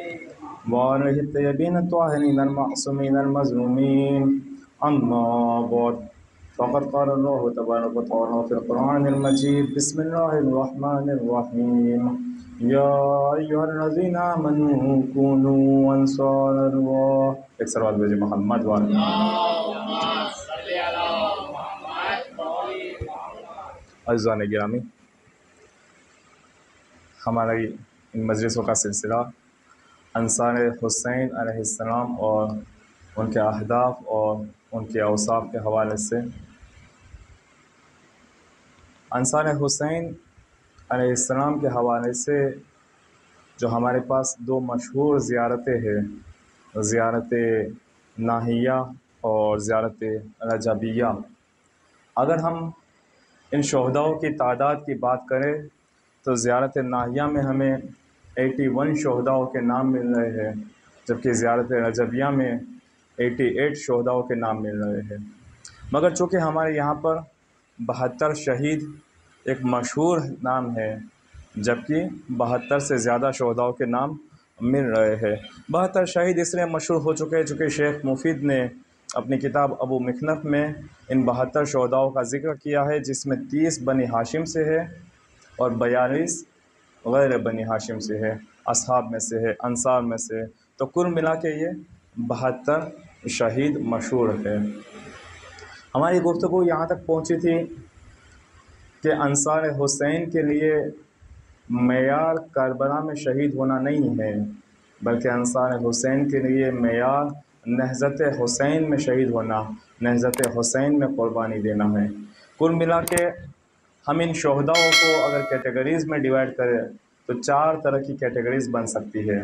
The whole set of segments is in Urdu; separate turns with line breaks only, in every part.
وآله الطيبين الطاهرين المعصومين المظلومين. أما بعد فقد قال الله تبارك وتعالى في القرآن المجيد بسم الله الرحمن الرحيم يا أيها الذين آمنوا كونوا أنصار الله. ایک سروات بھیجے محمد والے. عزیزان گرامی، ہماری ان مجلسوں کا سلسلہ انصار حسین علیہ السلام اور ان کے اہداف اور ان کے اوصاف کے حوالے سے. انصار حسین علیہ السلام کے حوالے سے جو ہمارے پاس دو مشہور زیارتیں ہیں، زیارت ناہیہ اور زیارت رجبیہ. اگر ہم ان شہداؤں کی تعداد کی بات کریں تو زیارت ناہیہ میں ہمیں 81 شہداؤں کے نام مل رہے ہیں، جبکہ زیارت رجبیہ میں 88 شہداؤں کے نام مل رہے ہیں. مگر چونکہ ہمارے یہاں پر 72 شہید ایک مشہور نام ہے، جبکہ 72 سے زیادہ شہداؤں کے نام مل رہے ہیں. 72 شہید اس لیے مشہور ہو چکے ہیں چونکہ شیخ مفید نے اپنی کتاب ابو مخنف میں ان 72 شہداؤں کا ذکر کیا ہے، جس میں 30 بنی ہاشم سے ہے اور 42 غیر بنی ہاشم سے ہے، اصحاب میں سے ہے، انصار میں سے. تو کل ملا کے یہ 72 شہید مشہور ہے. ہماری گفتگو یہاں تک پہنچی تھی کہ انصار حسین کے لیے معیار کربلا میں شہید ہونا نہیں ہے، بلکہ انصار حسین کے لیے معیار نہضت حسین میں شہید ہونا، نہضت حسین میں قربانی دینا ہے. کل ملا کے ہم ان شہداؤں کو اگر کیٹیگریز میں ڈیوائڈ کریں تو 4 طرح کی کیٹیگریز بن سکتی ہے.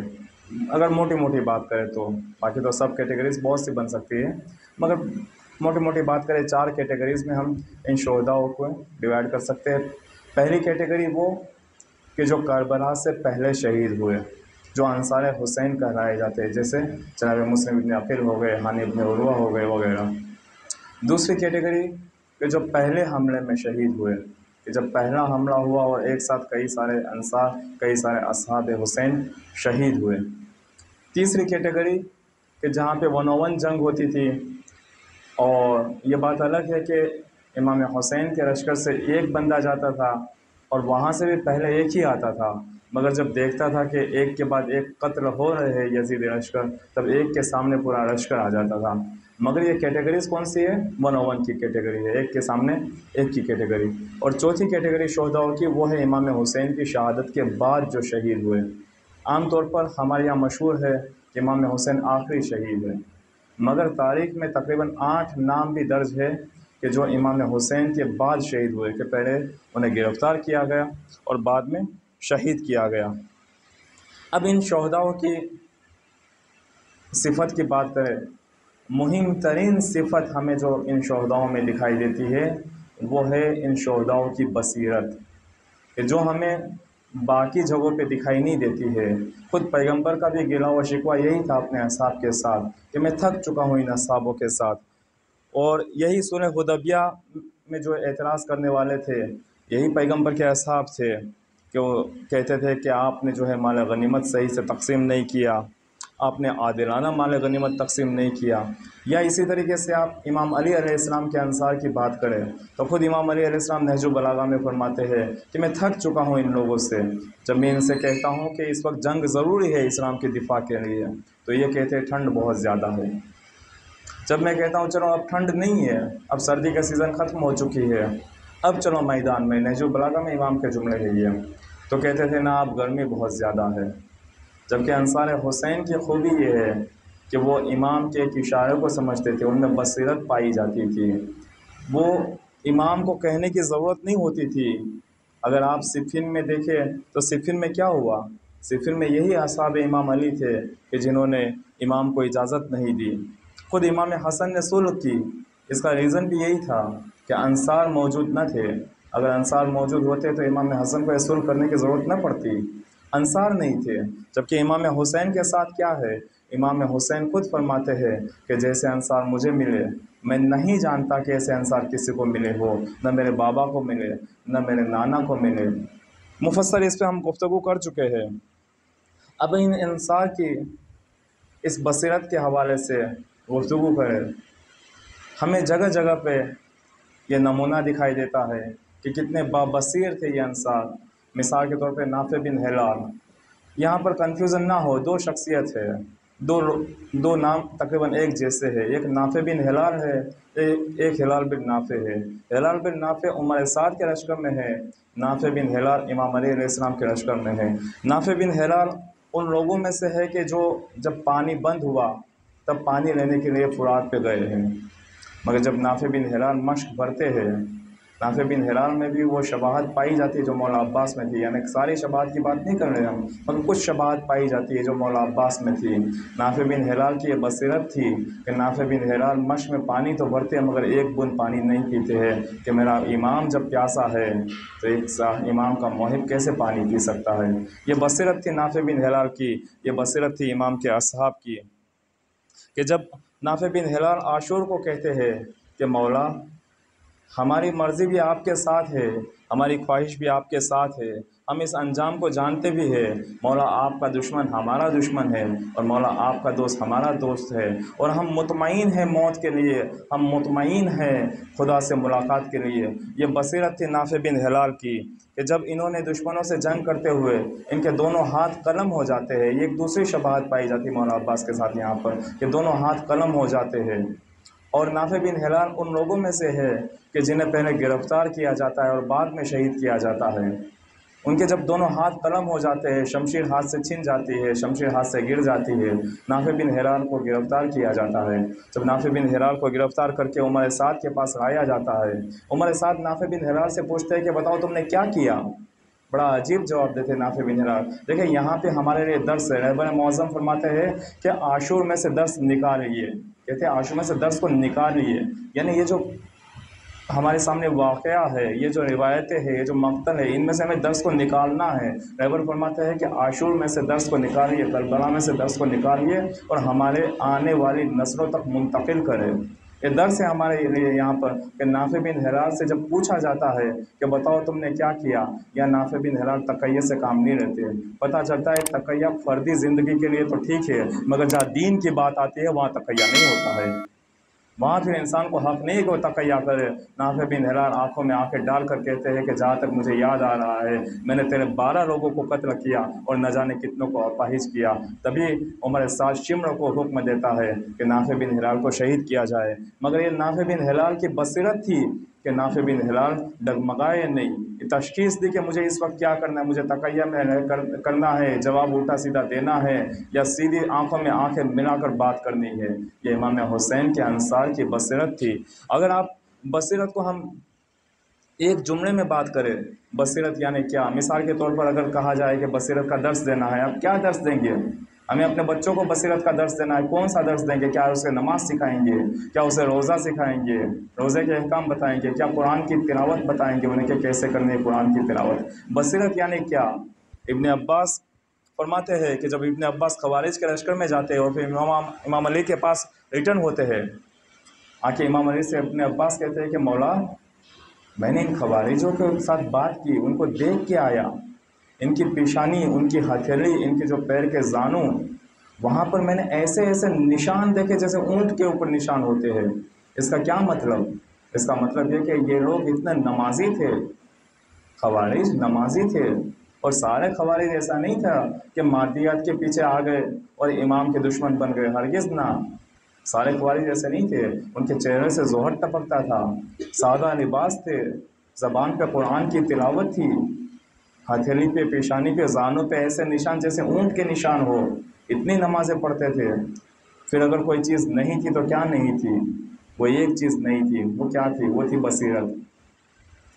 اگر موٹی موٹی بات کریں تو، باقی تو سب کیٹیگریز بہت سی بن سکتی ہے، مگر موٹی موٹی بات کریں 4 کیٹیگریز میں ہم ان شہداؤں کو ڈیوائڈ کر سکتے ہیں. پہلی کیٹیگری وہ کہ جو کربلا سے پہلے شہید ہوئے، جو انصار حسین کہلائے جاتے ہیں، جیسے جناب مسلم ابن عقیل ہو گئے، ہانی ابن عروہ ہو گئے وغیرہ. دوسری کیٹیگری کہ جو پہلے حملے میں شہید ہوئے، کہ جب پہلا حملہ ہوا اور ایک ساتھ کئی سارے انصار، کئی سارے اصحاب حسین شہید ہوئے. تیسری کیٹیگری کہ جہاں پہ 101 جنگ ہوتی تھی، اور یہ بات الگ ہے کہ امام حسین کے لشکر سے ایک بندہ جاتا تھا اور وہاں سے بھی پہلے ایک ہی آتا تھا، مگر جب دیکھتا تھا کہ ایک کے بعد ایک قتل ہو رہے ہیں یزید لشکر، تب ایک کے سامنے پورا لشکر آ جاتا تھا. مگر یہ کیٹیگریز کون سی ہے؟ 101 کی کیٹیگری ہے، ایک کے سامنے ایک کی کیٹیگری. اور چوتھی کیٹیگری شہداؤں کی وہ ہے امام حسین کی شہادت کے بعد جو شہید ہوئے. عام طور پر ہمارے یہاں مشہور ہے کہ امام حسین آخری شہید ہے، مگر تاریخ میں تقریباً 8 نام بھی درج ہے کہ جو امام حسین کے بعد شہید ہوئے، کہ پہلے انہیں گرفتار کیا گیا اور بعد میں شہید کیا گیا. اب ان شہداؤں کی صفت کی بات کریں، مہم ترین صفت ہمیں جو ان شہداؤں میں دکھائی دیتی ہے وہ ہے ان شہداؤں کی بصیرت، کہ جو ہمیں باقی جگہوں پہ دکھائی نہیں دیتی ہے. خود پیغمبر کا بھی گلا و شکوہ یہی تھا اپنے اصحاب کے ساتھ کہ میں تھک چکا ہوں ان اصحابوں کے ساتھ. اور یہی صلح حدیبیہ میں جو اعتراض کرنے والے تھے، یہی پیغمبر کے اصحاب تھے کہ وہ کہتے تھے کہ آپ نے جو ہے مال غنیمت صحیح سے تقسیم نہیں کیا، آپ نے عادلانہ مال غنیمت تقسیم نہیں کیا. یا اسی طریقے سے آپ امام علی علیہ السلام کے انصار کی بات کریں تو خود امام علی علیہ السلام نہج البلاغہ میں فرماتے ہیں کہ میں تھک چکا ہوں ان لوگوں سے. جب میں ان سے کہتا ہوں کہ اس وقت جنگ ضروری ہے اسلام کے دفاع کے لیے، تو یہ کہتے ہیں ٹھنڈ بہت زیادہ ہے. جب میں کہتا ہوں چلو اب ٹھنڈ نہیں ہے، اب سردی کا سیزن ختم ہو چکی ہے، اب چلو میدان میں، نہج البلاغہ میں امام کے جملے ہے یہ، تو کہتے تھے نا اب گرمی بہت زیادہ ہے. جبکہ انصار حسین کی خوبی یہ ہے کہ وہ امام کے ایک اشارے کو سمجھتے تھے، ان میں بصیرت پائی جاتی تھی. وہ امام کو کہنے کی ضرورت نہیں ہوتی تھی. اگر آپ صفین میں دیکھیں تو صفین میں کیا ہوا؟ صفین میں یہی اصحاب امام علی تھے کہ جنہوں نے امام کو اجازت نہیں دی. خود امام حسن نے صلح کی، اس کا ریزن بھی یہی تھا کہ انصار موجود نہ تھے. اگر انصار موجود ہوتے تو امام حسن کو صلح کرنے کی ضرورت نہ پڑتی. انصار نہیں تھے. جبکہ امام حسین کے ساتھ کیا ہے؟ امام حسین خود فرماتے ہیں کہ جیسے انصار مجھے ملے، میں نہیں جانتا کہ ایسے انصار کسی کو ملے ہو، نہ میرے بابا کو ملے نہ میرے نانا کو ملے. مفصل اس پہ ہم گفتگو کر چکے ہیں. اب ان انصار کی اس بصیرت کے حوالے سے گفتگو کرے، ہمیں جگہ جگہ پہ یہ نمونہ دکھائی دیتا ہے کہ کتنے بابصیر تھے یہ انصار۔ مثال کے طور پہ نافع بن ہلال، یہاں پر کنفیوژن نہ ہو، دو شخصیت ہے، دو نام تقریباً ایک جیسے ہے، ایک نافع بن ہلال ہے، ایک ہلال بن نافع ہے۔ ہلال بن نافع عمر سعد کے لشکر میں ہے، نافع بن ہلال امام علی علیہ السلام کے لشکر میں ہے۔ نافع بن ہلال ان لوگوں میں سے ہے کہ جو جب پانی بند ہوا تب پانی لینے کے لیے فرات پہ گئے ہیں، مگر جب نافع بن ہلال مشق بھرتے ہیں، نافع بن ہلال میں بھی وہ شباہت پائی جاتی ہے جو مولا عباس میں تھی، یعنی ساری شباہت کی بات نہیں کر رہے ہم، مگر کچھ شباہت پائی جاتی ہے جو مولا عباس میں تھی۔ نافع بن ہلال کی یہ بصیرت تھی کہ نافع بن ہلال مشق میں پانی تو بھرتے ہیں مگر ایک بند پانی نہیں پیتے ہیں کہ میرا امام جب پیاسا ہے تو ایک امام کا محب کیسے پانی پی سکتا ہے۔ یہ بصیرت تھی نافع بن ہلال کی، یہ بصیرت تھی امام کے اصحاب کی کہ جب نافع بن ہلال عاشور کو کہتے ہیں کہ مولا ہماری مرضی بھی آپ کے ساتھ ہے، ہماری خواہش بھی آپ کے ساتھ ہے، ہم اس انجام کو جانتے بھی ہیں، مولا آپ کا دشمن ہمارا دشمن ہے اور مولا آپ کا دوست ہمارا دوست ہے، اور ہم مطمئن ہیں موت کے لیے، ہم مطمئن ہیں خدا سے ملاقات کے لیے۔ یہ بصیرت تھی نافع بن ہلال کی کہ جب انہوں نے دشمنوں سے جنگ کرتے ہوئے ان کے دونوں ہاتھ قلم ہو جاتے ہیں، یہ ایک دوسری شباہت پائی جاتی مولا عباس کے ساتھ یہاں پر کہ دونوں ہاتھ قلم ہو جاتے ہیں۔ اور نافع بن ہلال ان لوگوں میں سے ہے کہ جنہیں پہلے گرفتار کیا جاتا ہے اور بعد میں شہید کیا جاتا ہے۔ ان کے جب دونوں ہاتھ قلم ہو جاتے ہیں، شمشیر ہاتھ سے چھن جاتی ہے، شمشیر ہاتھ سے گر جاتی ہے، نافع بن ہلال کو گرفتار کیا جاتا ہے۔ جب نافع بن ہلال کو گرفتار کر کے عمر سعد کے پاس لایا جاتا ہے، عمر سعد نافع بن ہلال سے پوچھتے ہیں کہ بتاؤ تم نے کیا کیا؟ بڑا عجیب جواب دیتے نافع بن ہلال۔ دیکھیں یہاں پہ ہمارے لیے درس ہے، رہبر معظم فرماتے ہیں کہ عاشور میں سے درس نکالیے، کہتے ہیں عاشور میں سے درس کو نکالیے، یعنی یہ جو ہمارے سامنے واقعہ ہے، یہ جو روایتیں ہیں، یہ جو مقتل ہے، ان میں سے ہمیں درس کو نکالنا ہے۔ رہبر فرماتے ہیں کہ عاشور میں سے درس کو نکالیے، کربلا میں سے درس کو نکالیے اور ہمارے آنے والی نسلوں تک منتقل کرے۔ یہ درس ہے ہمارے لیے یہاں پر کہ نافع بن ہلال سے جب پوچھا جاتا ہے کہ بتاؤ تم نے کیا کیا، یا نافع بن ہلال تقیہ سے کام نہیں لیتے، پتہ چلتا ہے تقیہ فردی زندگی کے لیے تو ٹھیک ہے مگر جہاں دین کی بات آتی ہے وہاں تقیہ نہیں ہوتا ہے، وہاں پھر انسان کو حق نہیں کہ وہ تقیہ کرے۔ نافع بن ہلال آنکھوں میں آنکھیں ڈال کر کہتے ہیں کہ جہاں تک مجھے یاد آ رہا ہے میں نے تیرے 12 لوگوں کو قتل کیا اور نہ جانے کتنوں کو اپاہج کیا۔ تبھی عمر سعد شمر کو حکم دیتا ہے کہ نافع بن ہلال کو شہید کیا جائے، مگر یہ نافع بن ہلال کی بصیرت تھی کہ نافع بن ہلال ڈگمگائے نہیں، یہ تشخیص دی کہ مجھے اس وقت کیا کرنا ہے، مجھے تقیہ میں کرنا ہے، جواب الٹا سیدھا دینا ہے یا سیدھی آنکھوں میں آنکھیں ملا کر بات کرنی ہے۔ یہ امام حسین کے انصار کی بصیرت تھی۔ اگر آپ بصیرت کو ہم ایک جملے میں بات کریں، بصیرت یعنی کیا، مثال کے طور پر اگر کہا جائے کہ بصیرت کا درس دینا ہے، آپ کیا درس دیں گے؟ ہمیں اپنے بچوں کو بصیرت کا درس دینا ہے، کون سا درس دیں گے؟ کیا اسے نماز سکھائیں گے؟ کیا اسے روزہ سکھائیں گے؟ روزے کے احکام بتائیں گے؟ کیا قرآن کی تلاوت بتائیں گے انہیں کہ کیسے کرنی ہے قرآن کی تلاوت؟ بصیرت یعنی کیا؟ ابن عباس فرماتے ہیں کہ جب ابن عباس خوارج کے لشکر میں جاتے ہیں اور پھر امام علی کے پاس ریٹرن ہوتے ہیں، آ کے امام علی سے ابن عباس کہتے ہیں کہ مولا میں نے ان خوارجوں کے ساتھ بات کی، ان کو دیکھ کے آیا، ان کی پیشانی، ان کی ہتھیلی، ان کے جو پیر کے زانوں، وہاں پر میں نے ایسے ایسے نشان دیکھے جیسے اونٹ کے اوپر نشان ہوتے ہیں۔ اس کا کیا مطلب؟ اس کا مطلب یہ کہ یہ لوگ اتنے نمازی تھے، خوارج نمازی تھے، اور سارے خوارج ایسا نہیں تھا کہ مادیات کے پیچھے آ گئے اور امام کے دشمن بن گئے، ہرگز نہ، سارے خوارج ایسے نہیں تھے، ان کے چہرے سے ظہر ٹپکتا تھا، سادہ لباس تھے، زبان پہ قرآن کی تلاوت تھی، ہتھیلی پہ، پیشانی پہ، زانوں پہ ایسے نشان جیسے اونٹ کے نشان ہو، اتنی نمازیں پڑھتے تھے۔ پھر اگر کوئی چیز نہیں تھی تو کیا نہیں تھی؟ وہ ایک چیز نہیں تھی، وہ کیا تھی؟ وہ تھی بصیرت۔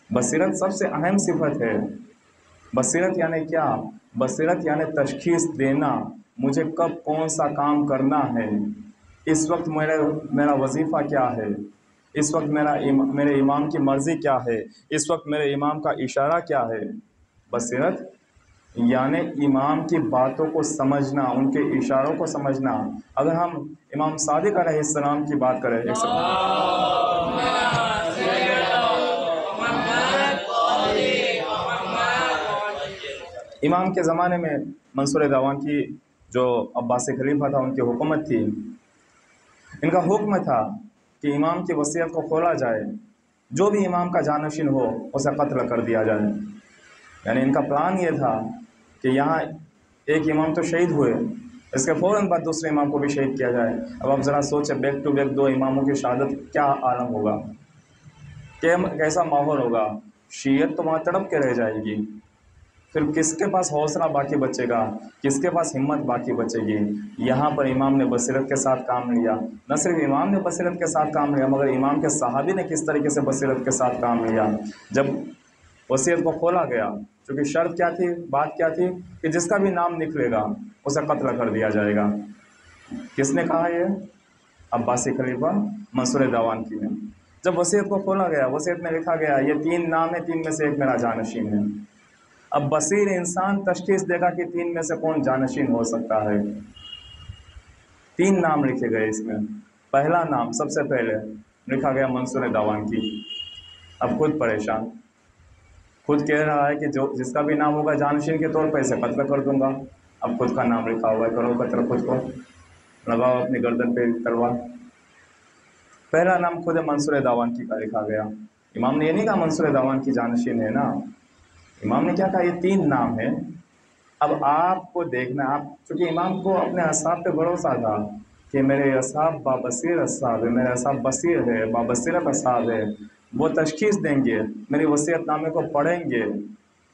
بصیرت سب سے اہم صفت ہے۔ بصیرت یعنی کیا؟ بصیرت یعنی تشخیص دینا مجھے کب کون سا کام کرنا ہے، اس وقت میرا وظیفہ کیا ہے، اس وقت میرے امام کی مرضی کیا ہے، اس وقت میرے امام کا اشارہ کیا ہے۔ بصیرت یعنی امام کی باتوں کو سمجھنا، ان کے اشاروں کو سمجھنا۔ اگر ہم امام صادق علیہ السلام کی بات کریں، امام کے زمانے میں منصور داوان کی جو عباسی خلیفہ تھا ان کی حکومت تھی، ان کا حکم تھا کہ امام کی وصیت کو کھولا جائے، جو بھی امام کا جانشین ہو اسے قتل کر دیا جائے۔ یعنی ان کا پلان یہ تھا کہ یہاں ایک امام تو شہید ہوئے، اس کے فوراً بعد دوسرے امام کو بھی شہید کیا جائے۔ اب آپ ذرا سوچیں، بیک ٹو بیک دو اماموں کی شہادت، کیا عالم ہوگا، کیسا ماحول ہوگا؟ شیعت تو وہاں تڑپ کے رہ جائے گی، پھر کس کے پاس حوصلہ باقی بچے گا، کس کے پاس ہمت باقی بچے گی؟ یہاں پر امام نے بصیرت کے ساتھ کام لیا۔ نہ صرف امام نے بصیرت کے ساتھ کام لیا، مگر امام کے صحابی نے کس طریقے سے بصیرت کے ساتھ کام لیا۔ جب وصیت کو کھولا گیا، چونکہ شرط کیا تھی، بات کیا تھی کہ جس کا بھی نام نکلے گا اسے قتل کر دیا جائے گا۔ کس نے کہا یہ؟ عباسی خلیفہ منصور داوان کی نے۔ جب وصیت کو کھولا گیا، وصیت میں لکھا گیا یہ 3 نام ہے، 3 میں سے ایک میرا جانشین ہے۔ اب بصیر انسان تشخیص دے گا کہ 3 میں سے کون جانشین ہو سکتا ہے۔ 3 نام لکھے گئے اس میں۔ پہلا نام سب سے پہلے لکھا گیا منصور داوان کی۔ اب خود پریشان، خود کہہ رہا ہے کہ جس کا بھی نام ہوگا جانشین کے طور پر اسے قتل کر دوں گا۔ اب خود کا نام لکھا ہوا ہے، کرو قتل خود کو، لگاؤ اپنی گردن پہ تلوار۔ پہلا نام خود منصور داوان کی کا لکھا گیا۔ امام نے یہ نہیں کہا منصور داوان کی جانشین ہے نا، امام نے کیا کہا یہ 3 نام ہے۔ اب آپ کو دیکھنا، آپ چونکہ امام کو اپنے اصحاب پہ بھروسہ تھا کہ میرے اصحاب بابصیر اصحاب ہے، میرے اصحاب بصیر ہے، بابصیرت اصحاب ہے، وہ تشخیص دیں گے، میری وصیت نامے کو پڑھیں گے،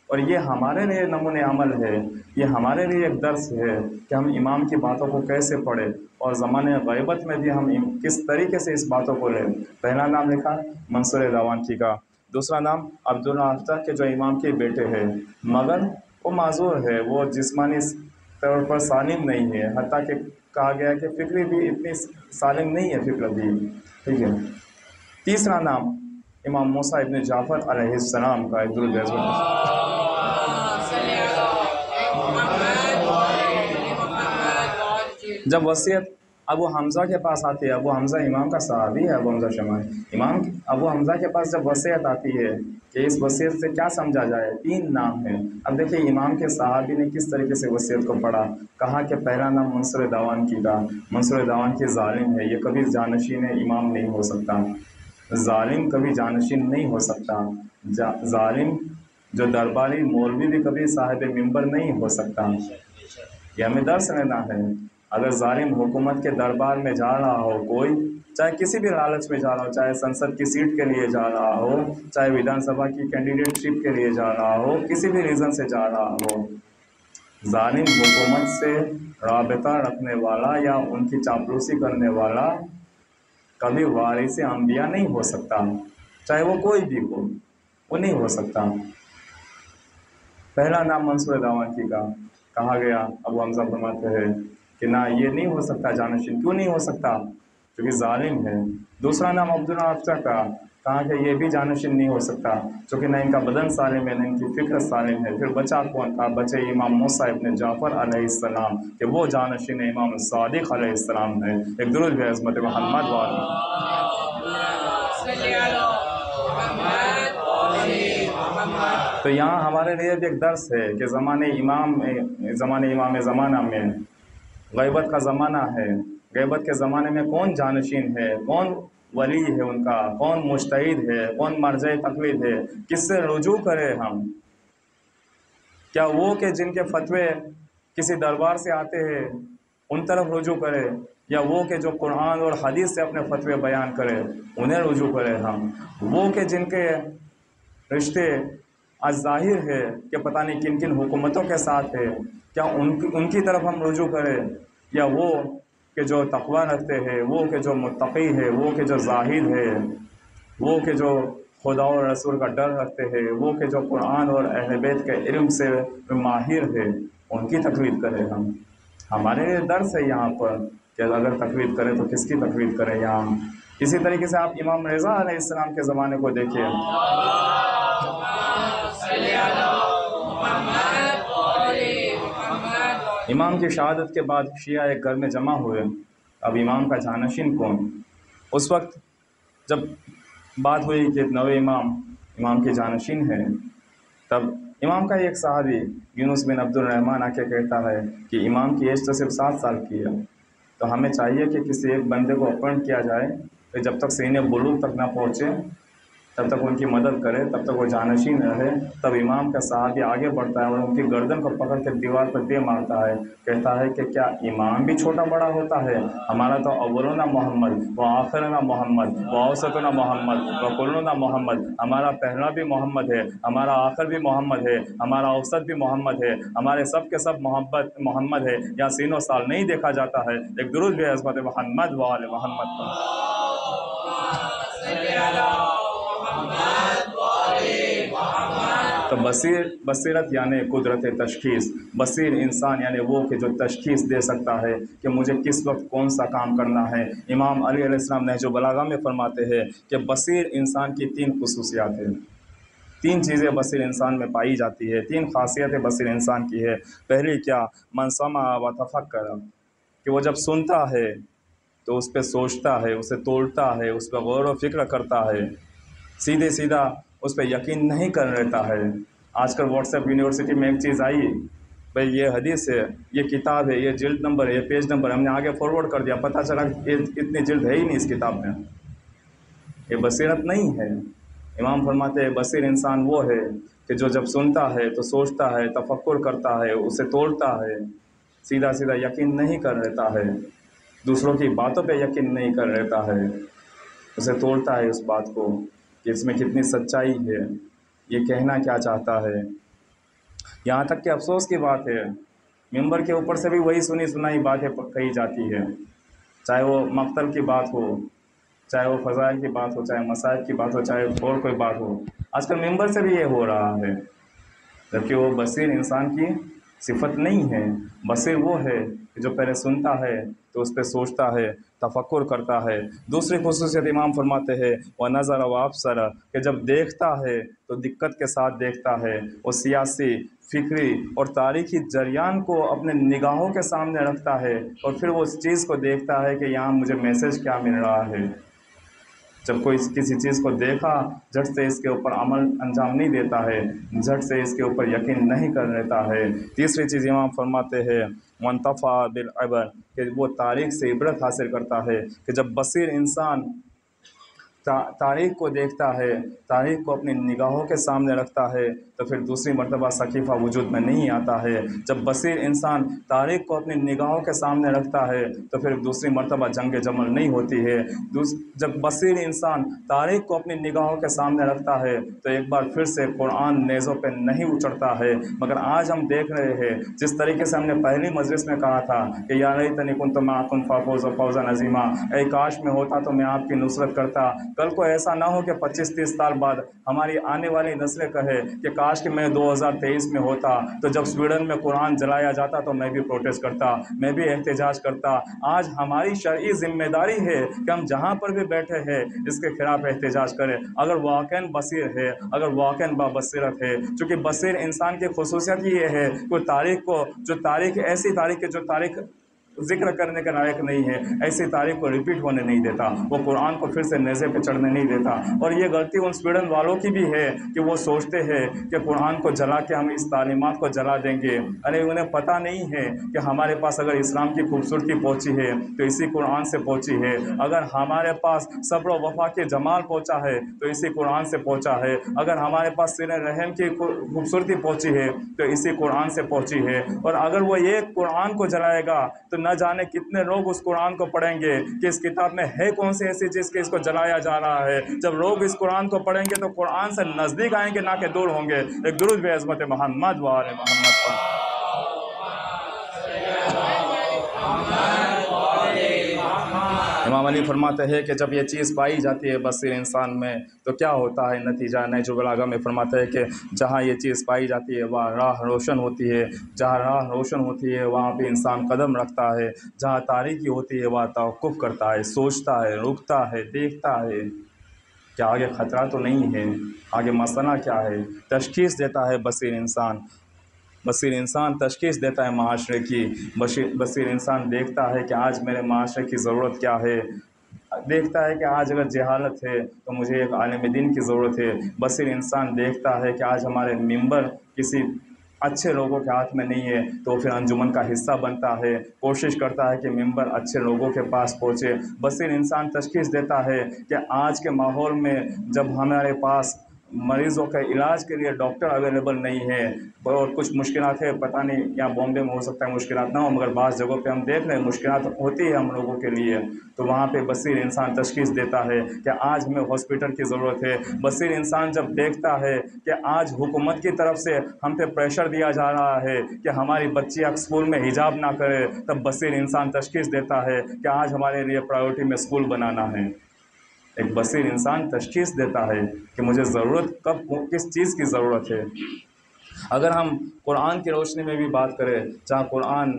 اور یہ ہمارے لیے نمونِ عمل ہے، یہ ہمارے لیے ایک درس ہے کہ ہم امام کی باتوں کو کیسے پڑھیں، اور زمانے غیبت میں بھی ہم کس طریقے سے اس باتوں کو لیں۔ پہلا نام لکھا منصور داوان کی کا۔ دوسرا نام عبدالرحمن کے جو امام کے بیٹے ہیں، مگر وہ معذور ہے، وہ جسمانی طور پر سالم نہیں ہے، حتیٰ کہ کہا گیا کہ فکری بھی اتنی سالم نہیں ہے، فکر بھی، ٹھیک ہے۔ تیسرا نام امام موسیٰ ابن جعفر علیہ السلام کا، ایک درود بھیجو۔ جب وصیت ابو حمزہ کے پاس آتی ہے، ابو حمزہ امام کا صحابی ہے، ابو حمزہ شمالی امام، ابو حمزہ کے پاس جب وصیت آتی ہے کہ اس وصیت سے کیا سمجھا جائے، 3 نام ہیں۔ اب دیکھیں امام کے صحابی نے کس طریقے سے وصیت کو پڑھا، کہا کہ پہلا نام منصور داوان کی کا۔ منصور داوان کی ظالم ہے، یہ کبھی جانشین امام نہیں ہو سکتا، ظالم کبھی جانشین نہیں ہو سکتا، ظالم جو درباری مولوی بھی کبھی صاحب منبر نہیں ہو سکتا۔ یہ ہمیں درس لینا ہے۔ اگر ظالم حکومت کے دربار میں جا رہا ہو کوئی، چاہے کسی بھی لالچ میں جا رہا ہو، چاہے سنسد کی سیٹ کے لیے جا رہا ہو، چاہے ودھان سبھا کی کینڈیڈیٹ شپ کے لیے جا رہا ہو، کسی بھی ریزن سے جا رہا ہو، ظالم حکومت سے رابطہ رکھنے والا یا ان کی چاپلوسی کرنے والا کبھی وارث انبیاء نہیں ہو سکتا، چاہے وہ کوئی بھی ہو، وہ نہیں ہو سکتا۔ پہلا نام منصور داوان کی کا کہا گیا، ابو حمزہ فرماتے ہیں کہ نہ یہ نہیں ہو سکتا جانشین، کیوں نہیں ہو سکتا؟ کیونکہ ظالم ہے۔ دوسرا نام عبدالرحمن کا کہا کہ یہ بھی جانشین نہیں ہو سکتا، چونکہ نہ ان کا بدن سالم ہے، نہ ان کی فکر سالم ہے۔ پھر بچا کون تھا؟ بچے امام موسیٰ ابن جعفر علیہ السلام، کہ وہ جانشین امام صادق علیہ السلام ہے۔ ایک درود بھی عظمت محمد تو یہاں ہمارے لیے بھی ایک درس ہے کہ زمانے امام زمانہ میں غیبت کا زمانہ ہے، غیبت کے زمانے میں کون جانشین ہے، کون ولی ہے ان کا، کون مجتہد ہے، کون مرجع تقلید ہے، کس سے رجوع کرے ہم؟ کیا وہ کہ جن کے فتوے کسی دربار سے آتے ہیں ان طرف رجوع کرے، یا وہ کہ جو قرآن اور حدیث سے اپنے فتوے بیان کرے انہیں رجوع کرے ہم؟ وہ کہ جن کے رشتے آج ظاہر ہے کہ پتہ نہیں کن کن حکومتوں کے ساتھ ہے، کیا ان کی طرف ہم رجوع کریں، یا وہ کہ جو تقوی رکھتے ہیں، وہ کہ جو متقی ہے، وہ کہ جو زاہد ہے، وہ کہ جو خدا اور رسول کا ڈر رکھتے ہیں، وہ کہ جو قرآن اور اہل بیت کے علم سے ماہر ہے، ان کی تقلید کریں ہم؟ ہمارے لیے درس ہے یہاں پر کہ اگر تقلید کریں تو کس کی تقلید کریں یہاں ہم؟ اسی طریقے سے آپ امام رضا علیہ السلام کے زمانے کو دیکھیں، امام کی شہادت کے بعد شیعہ ایک گھر میں جمع ہوئے، اب امام کا جانشین کون؟ اس وقت جب بات ہوئی کہ نوے امام کے جانشین ہیں، تب امام کا ایک صحابی یونس بن عبد الرحمن آ کے کہتا ہے کہ امام کی ایج تو صرف 7 سال کی ہے، تو ہمیں چاہیے کہ کسی ایک بندے کو اپوائنٹ کیا جائے کہ جب تک سین بلوغ تک نہ پہنچے تب تک ان کی مدد کرے، تب تک وہ جانشین رہے۔ تب امام کا صحابی آگے بڑھتا ہے اور ان کی گردن کو پکڑ کے دیوار پر دے مارتا ہے، کہتا ہے کہ کیا امام بھی چھوٹا بڑا ہوتا ہے؟ ہمارا تو اولنا محمد و آخرنا محمد و اوسطنا محمد و کلنا محمد، ہمارا پہلا بھی محمد ہے، ہمارا آخر بھی محمد ہے، ہمارا اوسط بھی محمد ہے، ہمارے سب کے سب محمد ہے، یا سین و سال نہیں دیکھا جاتا ہے۔ ایک درود بھی عظمت محمد و آل محمد پر۔ تو بصیرت یعنی قدرت تشخیص، بصیر انسان یعنی وہ کہ جو تشخیص دے سکتا ہے کہ مجھے کس وقت کون سا کام کرنا ہے۔ امام علی علیہ السلام نہج البلاغہ میں فرماتے ہیں کہ بصیر انسان کی 3 خصوصیات ہیں، 3 چیزیں بصیر انسان میں پائی جاتی ہے، 3 خاصیتیں بصیر انسان کی ہے۔ پہلی کیا؟ من سمع و تفکر، کہ وہ جب سنتا ہے تو اس پہ سوچتا ہے، اسے توڑتا ہے، اس پہ غور و فکر کرتا ہے، سیدھے سیدھا اس پہ یقین نہیں کر لیتا ہے۔ آج کل واٹس ایپ یونیورسٹی میں ایک چیز آئی، بھئی یہ حدیث ہے، یہ کتاب ہے، یہ جلد نمبر ہے، یہ پیج نمبر ہے، ہم نے آگے فارورڈ کر دیا، پتہ چلا کہ اتنی جلد ہے ہی نہیں اس کتاب میں۔ یہ بصیرت نہیں ہے۔ امام فرماتے ہیں بصیر انسان وہ ہے کہ جو جب سنتا ہے تو سوچتا ہے، تفکر کرتا ہے، اسے توڑتا ہے، سیدھا سیدھا یقین نہیں کر لیتا ہے، دوسروں کی باتوں پہ یقین نہیں کر لیتا ہے، اسے توڑتا ہے اس بات کو کہ اس میں کتنی سچائی ہے، یہ کہنا کیا چاہتا ہے۔ یہاں تک کہ افسوس کی بات ہے، ممبر کے اوپر سے بھی وہی سنی سنائی باتیں کہی جاتی ہے، چاہے وہ مقتل کی بات ہو، چاہے وہ فضائل کی بات ہو، چاہے مصائب کی بات ہو، چاہے اور کوئی بات ہو۔ آج کل ممبر سے بھی یہ ہو رہا ہے، جبکہ وہ بصیر انسان کی صفت نہیں ہے۔ بصیر وہ ہے کہ جو پہلے سنتا ہے تو اس پہ سوچتا ہے، تفکر کرتا ہے۔ دوسری خصوصیت امام فرماتے ہیں وہ نظر و ابصر، کہ جب دیکھتا ہے تو دقت کے ساتھ دیکھتا ہے، وہ سیاسی، فکری اور تاریخی جریان کو اپنے نگاہوں کے سامنے رکھتا ہے اور پھر وہ اس چیز کو دیکھتا ہے کہ یہاں مجھے میسج کیا مل رہا ہے۔ جب کوئی کسی چیز کو دیکھا جھٹ سے اس کے اوپر عمل انجام نہیں دیتا ہے، جھٹ سے اس کے اوپر یقین نہیں کر لیتا ہے۔ تیسری چیز امام فرماتے ہیں منتفع بالعبر، کہ وہ تاریخ سے عبرت حاصل کرتا ہے، کہ جب بصیر انسان تاریخ کو دیکھتا ہے، تاریخ کو اپنی نگاہوں کے سامنے رکھتا ہے تو پھر دوسری مرتبہ سقیفہ وجود میں نہیں آتا ہے۔ جب بصیر انسان تاریخ کو اپنی نگاہوں کے سامنے رکھتا ہے تو پھر دوسری مرتبہ جنگ جمل نہیں ہوتی ہے۔ جب بصیر انسان تاریخ کو اپنی نگاہوں کے سامنے رکھتا ہے تو ایک بار پھر سے قرآن نیزوں پہ نہیں اچڑتا ہے۔ مگر آج ہم دیکھ رہے ہیں جس طریقے سے ہم نے پہلی مجلس میں کہا تھا کہ یا لیتنی کنت معکم فافوز فوزا عظیما، اے کاش میں ہوتا تو میں آپ کی نصرت کرتا۔ کل کو ایسا نہ ہو کہ 25-30 سال بعد ہماری آنے والی نسلیں کہے کہ کاش کہ میں 2023 میں ہوتا تو جب سویڈن میں قرآن جلایا جاتا تو میں بھی پروٹیسٹ کرتا، میں بھی احتجاج کرتا۔ آج ہماری شرعی ذمہ داری ہے کہ ہم جہاں پر بھی بیٹھے ہیں اس کے خلاف احتجاج کریں، اگر واقعاً بصیر ہے، اگر واقعاً بابصیرت ہے۔ چونکہ بصیر انسان کی خصوصیت یہ ہے کہ تاریخ کو، جو تاریخ ایسی تاریخ ہے جو تاریخ ذکر کرنے کے لائق نہیں ہے، ایسی تاریخ کو ریپیٹ ہونے نہیں دیتا، وہ قرآن کو پھر سے نیزے پہ چڑھنے نہیں دیتا۔ اور یہ غلطی ان سویڈن والوں کی بھی ہے کہ وہ سوچتے ہیں کہ قرآن کو جلا کے ہم اس تعلیمات کو جلا دیں گے۔ ارے انہیں پتہ نہیں ہے کہ ہمارے پاس اگر اسلام کی خوبصورتی پہنچی ہے تو اسی قرآن سے پہنچی ہے، اگر ہمارے پاس صبر و وفا کے جمال پہنچا ہے تو اسی قرآن سے پہنچا ہے، اگر ہمارے پاس سر رحم کی خوبصورتی پہنچی ہے تو اسی قرآن سے پہنچی ہے۔ اور اگر وہ ایک قرآن کو جلائے گا تو نہ جانے کتنے لوگ اس قرآن کو پڑھیں گے کہ اس کتاب میں ہے کون سی ایسی چیز کہ اس کو جلایا جا رہا ہے۔ جب لوگ اس قرآن کو پڑھیں گے تو قرآن سے نزدیک آئیں گے نہ کہ دور ہوں گے۔ ایک درود بے عظمت محمد و آل محمد پر۔ امام علی فرماتے ہیں کہ جب یہ چیز پائی جاتی ہے بصیر انسان میں تو کیا ہوتا ہے نتیجہ؟ نہج البلاغہ میں فرماتے ہیں کہ جہاں یہ چیز پائی جاتی ہے وہاں راہ روشن ہوتی ہے، جہاں راہ روشن ہوتی ہے وہاں پہ انسان قدم رکھتا ہے، جہاں تاریکی ہوتی ہے وہاں توقف کرتا ہے، سوچتا ہے، رکتا ہے، دیکھتا ہے کہ آگے خطرہ تو نہیں ہے، آگے مسئلہ کیا ہے، تشخیص دیتا ہے بصیر انسان۔ بصیر انسان تشخیص دیتا ہے معاشرے کی، بصیر انسان دیکھتا ہے کہ آج میرے معاشرے کی ضرورت کیا ہے، دیکھتا ہے کہ آج اگر جہالت ہے تو مجھے ایک عالم دین کی ضرورت ہے۔ بصیر انسان دیکھتا ہے کہ آج ہمارے ممبر کسی اچھے لوگوں کے ہاتھ میں نہیں ہے تو پھر انجمن کا حصہ بنتا ہے، کوشش کرتا ہے کہ ممبر اچھے لوگوں کے پاس پہنچے۔ بصیر انسان تشخیص دیتا ہے کہ آج کے ماحول میں جب ہمارے پاس مریضوں کے علاج کے لیے ڈاکٹر اویلیبل نہیں ہے اور کچھ مشکلات ہے، پتہ نہیں یہاں بامبے میں ہو سکتا ہے مشکلات نہ ہو، مگر بعض جگہوں پہ ہم دیکھ رہے ہیں مشکلات ہوتی ہے ہم لوگوں کے لیے، تو وہاں پہ بصیر انسان تشخیص دیتا ہے کہ آج ہمیں ہاسپٹل کی ضرورت ہے۔ بصیر انسان جب دیکھتا ہے کہ آج حکومت کی طرف سے ہم پہ پریشر دیا جا رہا ہے کہ ہماری بچیاں اسکول میں حجاب نہ کرے، تب بصیر انسان تشخیص دیتا ہے کہ آج ہمارے لیے پرائیورٹی میں اسکول بنانا ہے۔ ایک بصیر انسان تشخیص دیتا ہے کہ مجھے ضرورت کب کس چیز کی ضرورت ہے۔ اگر ہم قرآن کی روشنی میں بھی بات کریں، جہاں قرآن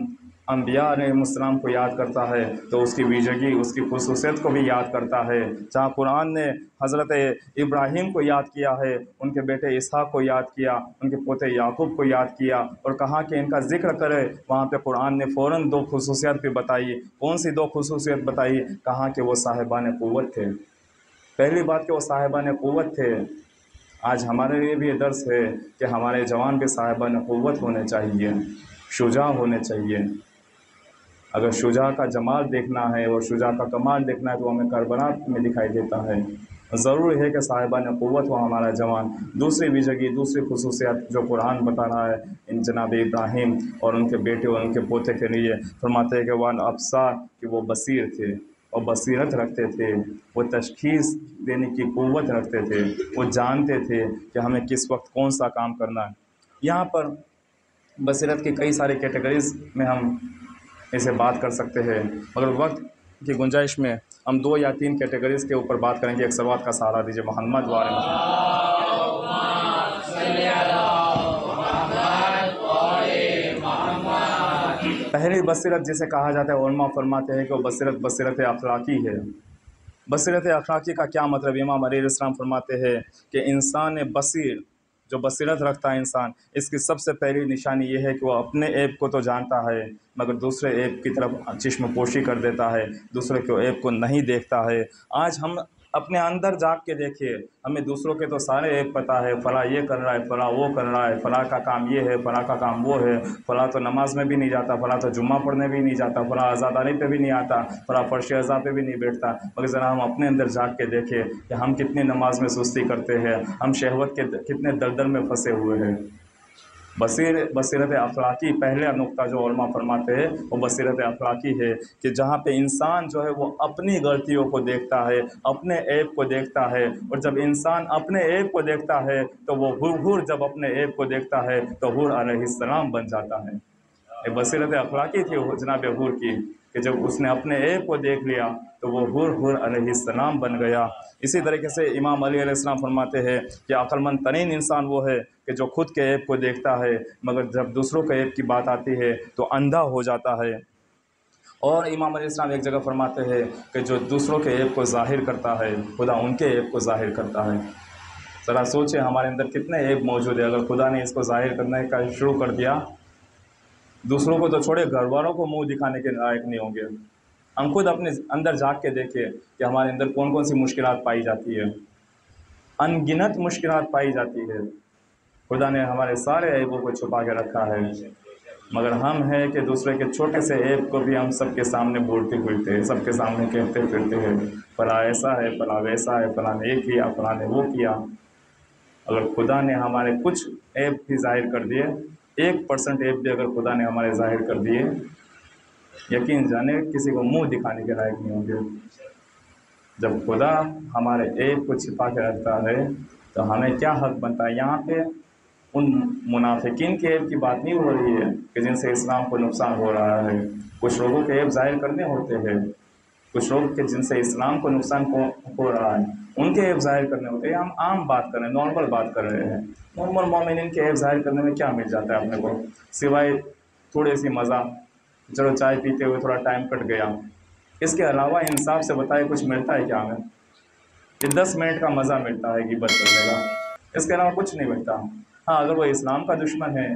انبیاء علیہ السلام کو یاد کرتا ہے تو اس کی ویژگی، اس کی خصوصیت کو بھی یاد کرتا ہے۔ جہاں قرآن نے حضرت ابراہیم کو یاد کیا ہے، ان کے بیٹے اسحاق کو یاد کیا، ان کے پوتے یعقوب کو یاد کیا اور کہا کہ ان کا ذکر کرے، وہاں پہ قرآن نے فوراً دو خصوصیت بھی بتائی۔ کون سی دو خصوصیت بتائی؟ کہا کہ وہ صاحبان قوت تھے۔ پہلی بات کہ وہ صاحبان قوت تھے۔ آج ہمارے لیے بھی یہ درس ہے کہ ہمارے جوان بھی صاحبان قوت ہونے چاہیے، شجاع ہونے چاہیے۔ اگر شجاع کا جمال دیکھنا ہے اور شجاع کا کمال دیکھنا ہے تو ہمیں کربلا میں دکھائی دیتا ہے۔ ضروری ہے کہ صاحبان قوت ہو ہمارا جوان۔ دوسری ویژگی، دوسری خصوصیت جو قرآن بتا رہا ہے ان جناب ابراہیم اور ان کے بیٹے اور ان کے پوتے کے لیے، فرماتے ہیں کہ وان ابصار، کہ وہ بصیر تھے اور بصیرت رکھتے تھے، وہ تشخیص دینے کی قوت رکھتے تھے، وہ جانتے تھے کہ ہمیں کس وقت کون سا کام کرنا ہے۔ یہاں پر بصیرت کی کئی ساری کیٹیگریز میں ہم اسے بات کر سکتے ہیں، مگر وقت کی گنجائش میں ہم 2 یا 3 کیٹیگریز کے اوپر بات کریں گے۔ ایک سلوات کا سہارا دیجیے محمد وعلی محمد۔ پہلی بصیرت جسے کہا جاتا ہے، علماء فرماتے ہیں کہ وہ بصیرت اخلاقی ہے۔ بصیرت اخلاقی کا کیا مطلب؟ امام علیہ السلام فرماتے ہیں کہ انسان بصیر، جو بصیرت رکھتا ہے انسان، اس کی سب سے پہلی نشانی یہ ہے کہ وہ اپنے عیب کو تو جانتا ہے مگر دوسرے عیب کی طرف چشم پوشی کر دیتا ہے، دوسرے کے عیب کو نہیں دیکھتا ہے۔ آج ہم اپنے اندر جھانک کے دیکھیے، ہمیں دوسروں کے تو سارے عیب پتہ ہے، فلاں یہ کر رہا ہے، فلاں وہ کر رہا ہے، فلاں کا کام یہ ہے، فلاں کا کام وہ ہے، فلاں تو نماز میں بھی نہیں جاتا، فلاں تو جمعہ پڑھنے بھی نہیں جاتا، فلاں عزاداری پہ بھی نہیں آتا، فلاں فرش اعضاء پہ بھی نہیں بیٹھتا۔ مگر ذرا ہم اپنے اندر جھانک کے دیکھیں کہ ہم کتنی نماز میں سستی کرتے ہیں، ہم شہوت کے کتنے دلدل میں پھنسے ہوئے ہیں۔ بصیرت اخلاقی پہلا نقطہ جو علماء فرماتے ہیں وہ بصیرت اخلاقی ہے کہ جہاں پہ انسان جو ہے وہ اپنی غلطیوں کو دیکھتا ہے، اپنے عیب کو دیکھتا ہے، اور جب انسان اپنے عیب کو دیکھتا ہے تو وہ حور جب اپنے عیب کو دیکھتا ہے تو حور علیہ السلام بن جاتا ہے۔ یہ بصیرت اخلاقی تھی جناب حور کی کہ جب اس نے اپنے عیب کو دیکھ لیا تو وہ حور علیہ السلام بن گیا۔ اسی طریقے سے امام علی علیہ السلام فرماتے ہیں کہ عقل مند ترین انسان وہ ہے کہ جو خود کے عیب کو دیکھتا ہے مگر جب دوسروں کے عیب کی بات آتی ہے تو اندھا ہو جاتا ہے۔ اور امام علیہ السلام ایک جگہ فرماتے ہیں کہ جو دوسروں کے عیب کو ظاہر کرتا ہے خدا ان کے عیب کو ظاہر کرتا ہے۔ ذرا سوچیں ہمارے اندر کتنے عیب موجود ہیں، اگر خدا نے اس کو ظاہر کرنے کا شروع کر دیا، دوسروں کو تو چھوڑے گھر والوں کو منہ دکھانے کے لائق نہیں ہوں گے۔ ہم خود اپنے اندر جھانک کے دیکھیں کہ ہمارے اندر کون کون سی مشکلات پائی جاتی ہے۔ ان گنت مشکلات پائی جاتی ہے۔ خدا نے ہمارے سارے عیبوں کو چھپا کے رکھا ہے، مگر ہم ہیں کہ دوسرے کے چھوٹے سے عیب کو بھی ہم سب کے سامنے بولتے پھرتے ہیں، سب کے سامنے کہتے پھرتے ہیں فلاں ایسا ہے، فلاں ویسا ہے، فلاں نے یہ کیا، فلاں نے وہ کیا۔ اگر خدا نے ہمارے کچھ عیب بھی ظاہر کر دیے، 1% عیب بھی اگر خدا نے ہمارے ظاہر کر دیے، یقین جانے کسی کو منہ دکھانے کے لائق نہیں ہوں گے۔ جب خدا ہمارے عیب کو چھپا کے رکھتا ہے تو ہمیں کیا حق بنتا ہے؟ یہاں پہ ان منافقین کے عیب کی بات نہیں ہو رہی ہے کہ جن سے اسلام کو نقصان ہو رہا ہے۔ کچھ لوگوں کے عیب ظاہر کرنے ہوتے ہیں، کچھ لوگ کے جن سے اسلام کو نقصان ہو رہا ہے ان کے عیب ظاہر کرنے ہوتے ہیں۔ ہم عام بات کر رہے ہیں، نارمل بات کر رہے ہیں۔ نارمل مومنین کے عیب ظاہر کرنے میں کیا مل جاتا ہے اپنے کو، سوائے تھوڑے سی مزہ، چلو چائے پیتے ہوئے تھوڑا ٹائم کٹ گیا۔ اس کے علاوہ انصاف سے بتائے کچھ ملتا ہے کیا ہمیں؟ یہ 10 منٹ کا مزہ ملتا ہے غیبت کرنے کا، اس کے علاوہ کچھ نہیں ملتا۔ ہاں اگر وہ اسلام کا دشمن ہے،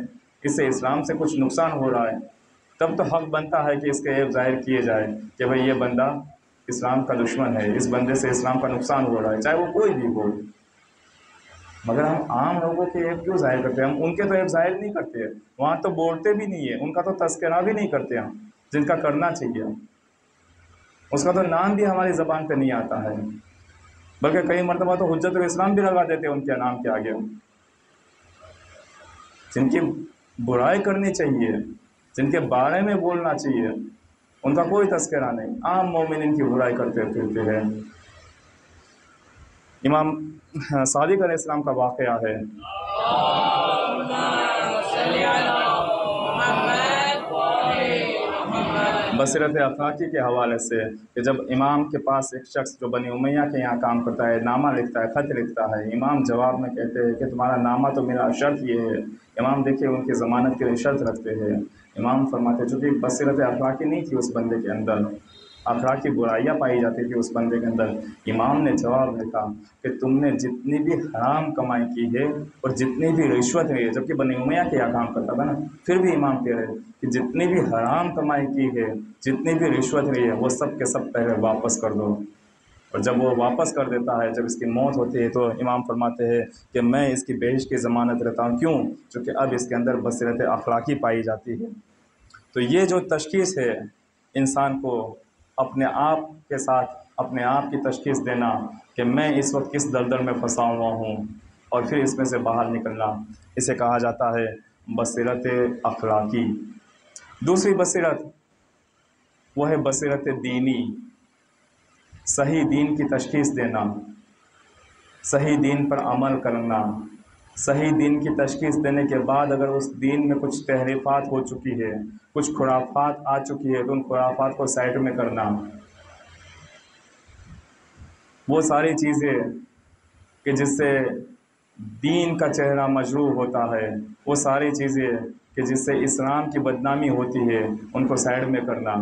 اس سے اسلام سے کچھ نقصان ہو رہا ہے، تب تو حق بنتا ہے کہ اس کے عیب ظاہر کیے جائے کہ بھئی یہ بندہ اسلام کا دشمن ہے، اس بندے سے اسلام کا نقصان ہو رہا ہے، چاہے وہ کوئی بھی ہو، مگر ہم عام لوگوں کے عیب کیوں ظاہر کرتے ہیں؟ ہم ان کے تو عیب ظاہر نہیں کرتے، وہاں تو بولتے بھی نہیں ہے، ان کا تو تذکرہ بھی نہیں کرتے ہم، جن کا کرنا چاہیے، اس کا تو نام بھی ہماری زبان پہ نہیں آتا ہے، بلکہ کئی مرتبہ تو حجت الاسلام بھی لگا دیتے ہیں ان کے نام کے آگے، جن کی برائی کرنی چاہیے، جن کے بارے میں بولنا چاہیے، ان کا کوئی تذکرہ نہیں، عام مومن ان کی برائی کرتے پھرتے ہیں۔ امام صادق علیہ السلام کا واقعہ ہے، بصیرت اخلاقی کے حوالے سے، کہ جب امام کے پاس ایک شخص جو بنی امیہ کے یہاں کام کرتا ہے نامہ لکھتا ہے، خط لکھتا ہے، امام جواب میں کہتے ہیں کہ تمہارا نامہ تو میرا شرط یہ ہے، امام دیکھیے ان کی ضمانت کے لیے شرط رکھتے ہیں، امام فرماتے چونکہ بصیرت اخلاقی نہیں تھی اس بندے کے اندر، اخلاقی برائیاں پائی جاتی تھی اس بندے کے اندر، امام نے جواب لکھا کہ تم نے جتنی بھی حرام کمائی کی ہے اور جتنی بھی رشوت ہے، جبکہ بنی امیہ کے یہاں کام کرتا تھا نا، پھر بھی امام کہہ رہے کہ جتنی بھی حرام کمائی کی ہے، جتنی بھی رشوت ہے وہ سب کے سب پہلے واپس کر دو، اور جب وہ واپس کر دیتا ہے، جب اس کی موت ہوتی ہے تو امام فرماتے ہیں کہ میں اس کی بہشت کی ضمانت رہتا ہوں، کیوں؟ چونکہ اب اس کے اندر بصیرت اخلاقی پائی جاتی ہے۔ تو یہ جو تشخیص ہے انسان کو اپنے آپ کے ساتھ اپنے آپ کی تشخیص دینا کہ میں اس وقت کس دلدل میں پھنسا ہوا ہوں اور پھر اس میں سے باہر نکلنا، اسے کہا جاتا ہے بصیرت اخلاقی۔ دوسری بصیرت وہ ہے بصیرت دینی، صحیح دین کی تشخیص دینا، صحیح دین پر عمل کرنا، صحیح دین کی تشخیص دینے کے بعد اگر اس دین میں کچھ تحریفات ہو چکی ہے، کچھ خرافات آ چکی ہے تو ان خرافات کو سائڈ میں کرنا، وہ ساری چیزیں کہ جس سے دین کا چہرہ مجروح ہوتا ہے، وہ ساری چیزیں کہ جس سے اسلام کی بدنامی ہوتی ہے، ان کو سائڈ میں کرنا،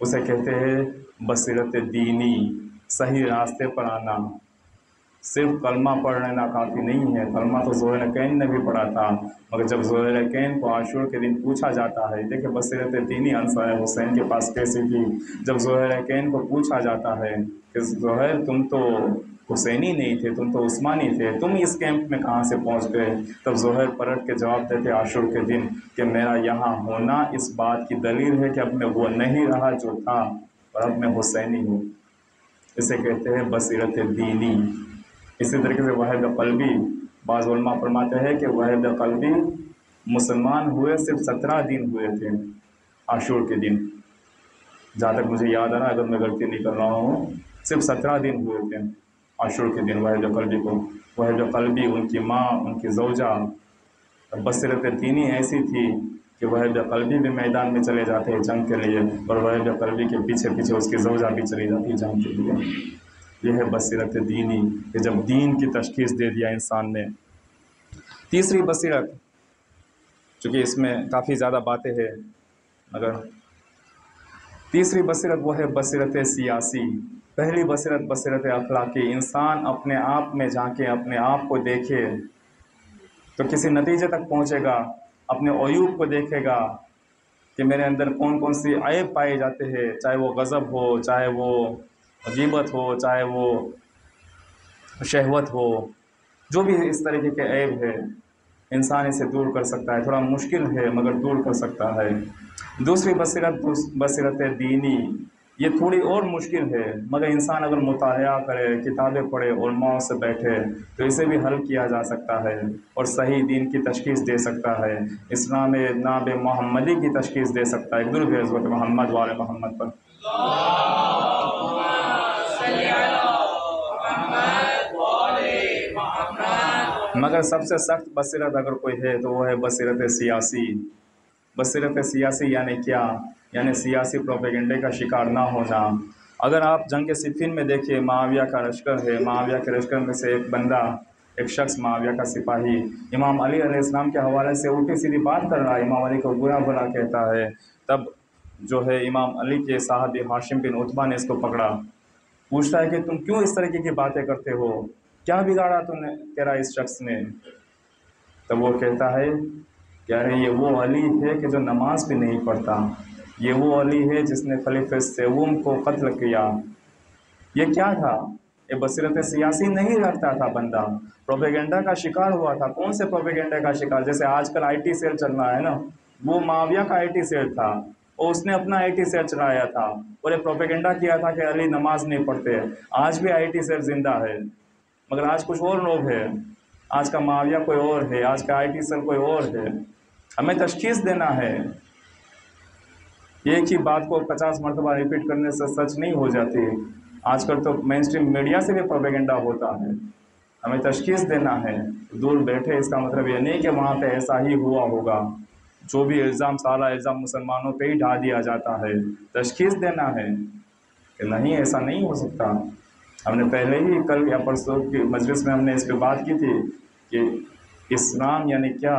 اسے کہتے ہیں بصیرت دینی، صحیح راستے پر آنا۔ صرف کلمہ پڑھ لینا کافی نہیں ہے، کلمہ تو ذوالفقارین نے بھی پڑھا تھا، مگر جب ذوالفقارین کو عاشور کے دن پوچھا جاتا ہے، دیکھیں بصیرت دینی انصار حسین کے پاس کیسی تھی، جب ذوالفقارین کو پوچھا جاتا ہے کہ زہیر تم تو حسینی نہیں تھے، تم تو عثمانی تھے، تم اس کیمپ میں کہاں سے پہنچ گئے؟ تب زہیر پلٹ کے جواب دیتے عاشور کے دن کہ میرا یہاں ہونا اس بات کی دلیل ہے کہ اب میں وہ نہیں رہا جو تھا، اور اب میں حسینی ہوں۔ اسے کہتے ہیں بصیرت دینی۔ اسی طریقے سے واحد قلبی، بعض علماء فرماتے ہیں کہ واحد قلبی مسلمان ہوئے صرف 17 دن ہوئے تھے عاشور کے دن، جہاں تک مجھے یاد آ رہا ہے، اگر میں غلطی نہیں کر رہا ہوں صرف 17 دن ہوئے تھے عاشور کے دن واحد قلبی کو۔ واحد قلبی، ان کی ماں، ان کی زوجہ، بصیرت دینی ایسی تھی کہ واحد قلبی بھی میدان میں چلے جاتے ہیں جنگ کے لیے، اور واحد قلبی کے پیچھے پیچھے اس کی زوجہ بھی چلی جاتی ہے جنگ کے لیے۔ یہ ہے بصیرت دینی کہ جب دین کی تشخیص دے دیا انسان نے۔ تیسری بصیرت، چونکہ اس میں کافی زیادہ باتیں ہیں، مگر تیسری بصیرت وہ ہے بصیرت سیاسی۔ پہلی بصیرت بصیرت اخلاقی، انسان اپنے آپ میں جھانکے، اپنے آپ کو دیکھے تو کسی نتیجے تک پہنچے گا، اپنے عیوب کو دیکھے گا کہ میرے اندر کون کون سی عیب پائے جاتے ہیں، چاہے وہ غضب ہو، چاہے وہ غیبت ہو، چاہے وہ شہوت ہو، جو بھی اس طریقے کے عیب ہے انسان اسے دور کر سکتا ہے، تھوڑا مشکل ہے مگر دور کر سکتا ہے۔ دوسری بصیرت بصیرت دینی، یہ تھوڑی اور مشکل ہے، مگر انسان اگر مطالعہ کرے، کتابیں پڑھے، علماء سے بیٹھے تو اسے بھی حل کیا جا سکتا ہے اور صحیح دین کی تشخیص دے سکتا ہے، اسلام ناب محمدی کی تشخیص دے سکتا ہے۔ ایک درود ہے حضرت محمد وعلى محمد پر۔ مگر سب سے سخت بصیرت اگر کوئی ہے تو وہ ہے بصیرت سیاسی۔ بصیرت سیاسی یعنی کیا؟ یعنی سیاسی پروپیگنڈے کا شکار نہ ہونا۔ اگر آپ جنگ صفین میں دیکھیے، معاویہ کا لشکر ہے، معاویہ کے لشکر میں سے ایک بندہ، ایک شخص معاویہ کا سپاہی امام علی علیہ السلام کے حوالے سے الٹی سیدھی بات کر رہا ہے، امام علی کو برا بھلا کہتا ہے، تب جو ہے امام علی کے صحابی ہاشم بن عتبہ نے اس کو پکڑا، پوچھتا ہے کہ تم کیوں اس طریقے کی باتیں کرتے ہو، کیا بگاڑا تم نے تیرا اس شخص نے؟ تب وہ کہتا ہے کہ ارے یہ وہ علی ہے کہ جو نماز بھی نہیں پڑھتا، یہ وہ علی ہے جس نے خلیفہ سوم کو قتل کیا۔ یہ کیا تھا؟ یہ بصیرت سیاسی نہیں رکھتا تھا بندہ، پروپیگنڈا کا شکار ہوا تھا۔ کون سے پروپیگنڈا کا شکار؟ جیسے آج کل آئی ٹی سیل چل رہا ہے نا، وہ معاویہ کا آئی ٹی سیل تھا، اور اس نے اپنا آئی ٹی سیل چلایا تھا اور یہ پروپیگنڈا کیا تھا کہ علی نماز نہیں پڑھتے۔ آج بھی آئی ٹی سیل زندہ ہے، مگر آج کچھ اور لوگ ہیں، آج کا معاویہ کوئی اور ہے، آج کا آئی ٹی سیل کوئی اور ہے۔ ہمیں تشخیص دینا ہے، ایک ہی بات کو 50 مرتبہ ریپیٹ کرنے سے سچ نہیں ہو جاتی۔ آج کل تو مین اسٹریم میڈیا سے بھی پروپیگنڈا ہوتا ہے، ہمیں تشخیص دینا ہے۔ دور بیٹھے اس کا مطلب یہ نہیں کہ وہاں پہ ایسا ہی ہوا ہوگا، جو بھی الزام سارا الزام مسلمانوں پہ ہی ڈھا دیا جاتا ہے۔ تشخیص دینا ہے کہ نہیں، ایسا نہیں ہو سکتا۔ ہم نے پہلے ہی کل یا پرسوں کی مجلس میں ہم نے اس پہ بات کی تھی کہ اسلام یعنی کیا،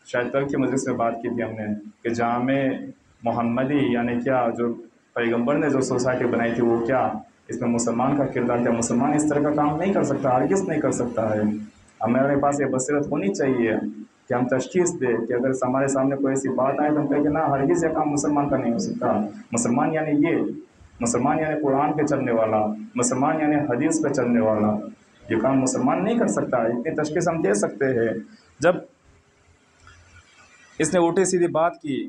شاید کل کی مجلس میں بات کی تھی ہم نے کہ جامع محمدی یعنی کیا، جو پیغمبر نے جو سوسائٹی بنائی تھی وہ کیا، اس میں مسلمان کا کردار کیا۔ مسلمان اس طرح کا کام نہیں کر سکتا، ہرگز نہیں کر سکتا ہے۔ ہمارے پاس یہ بصیرت ہونی چاہیے کہ ہم تشخیص دیں کہ اگر ہمارے سامنے کوئی ایسی بات آئے تو ہم کہیں کہ نہ، ہرگز یہ کام مسلمان کا نہیں ہو سکتا۔ مسلمان یعنی یہ، مسلمان یعنی قرآن پہ چلنے والا، مسلمان یعنی حدیث پہ چلنے والا، یہ کام مسلمان نہیں کر سکتا۔ اتنی تشخیص ہم دے سکتے ہیں۔ جب اس نے الٹی سیدھی بات کی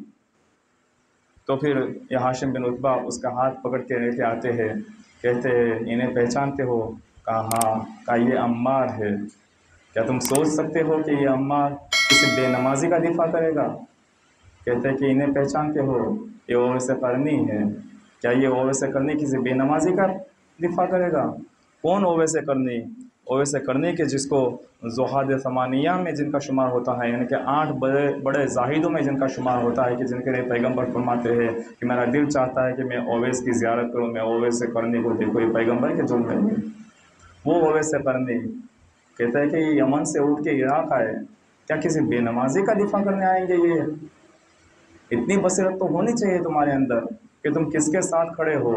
تو پھر یہ ہاشم بن عتبہ اس کا ہاتھ پکڑ کے لے کے آتے ہیں، کہتے ہیں انہیں پہچانتے ہو؟ کہا ہاں۔ کہا یہ عمار ہے، کیا تم سوچ سکتے ہو کہ یہ عمار کسی بے نمازی کا دفاع کرے گا؟ کہتے ہیں کہ انہیں پہچانتے ہو؟ یہ اویس قرنی ہے، کیا یہ اویس قرنی کسی بے نمازی کا دفاع کرے گا؟ کون اویس قرنی؟ اویس قرنی کے جس کو زہاد ثمانیہ میں جن کا شمار ہوتا ہے، یعنی کہ 8 بڑے زاہدوں میں جن کا شمار ہوتا ہے، کہ جن کے لیے پیغمبر فرماتے ہیں کہ میرا دل چاہتا ہے کہ میں اویس کی زیارت کروں، میں اویس قرنی کو دیکھوں، یہ پیغمبر کے جرم ہے۔ وہ اویس قرنی کہتا ہے کہ یہ یمن سے اٹھ کے عراق آئے، کیا کسی بے نمازی کا دفاع کرنے آئیں گے؟ یہ اتنی بصیرت تو ہونی چاہیے تمہارے اندر کہ تم کس کے ساتھ کھڑے ہو،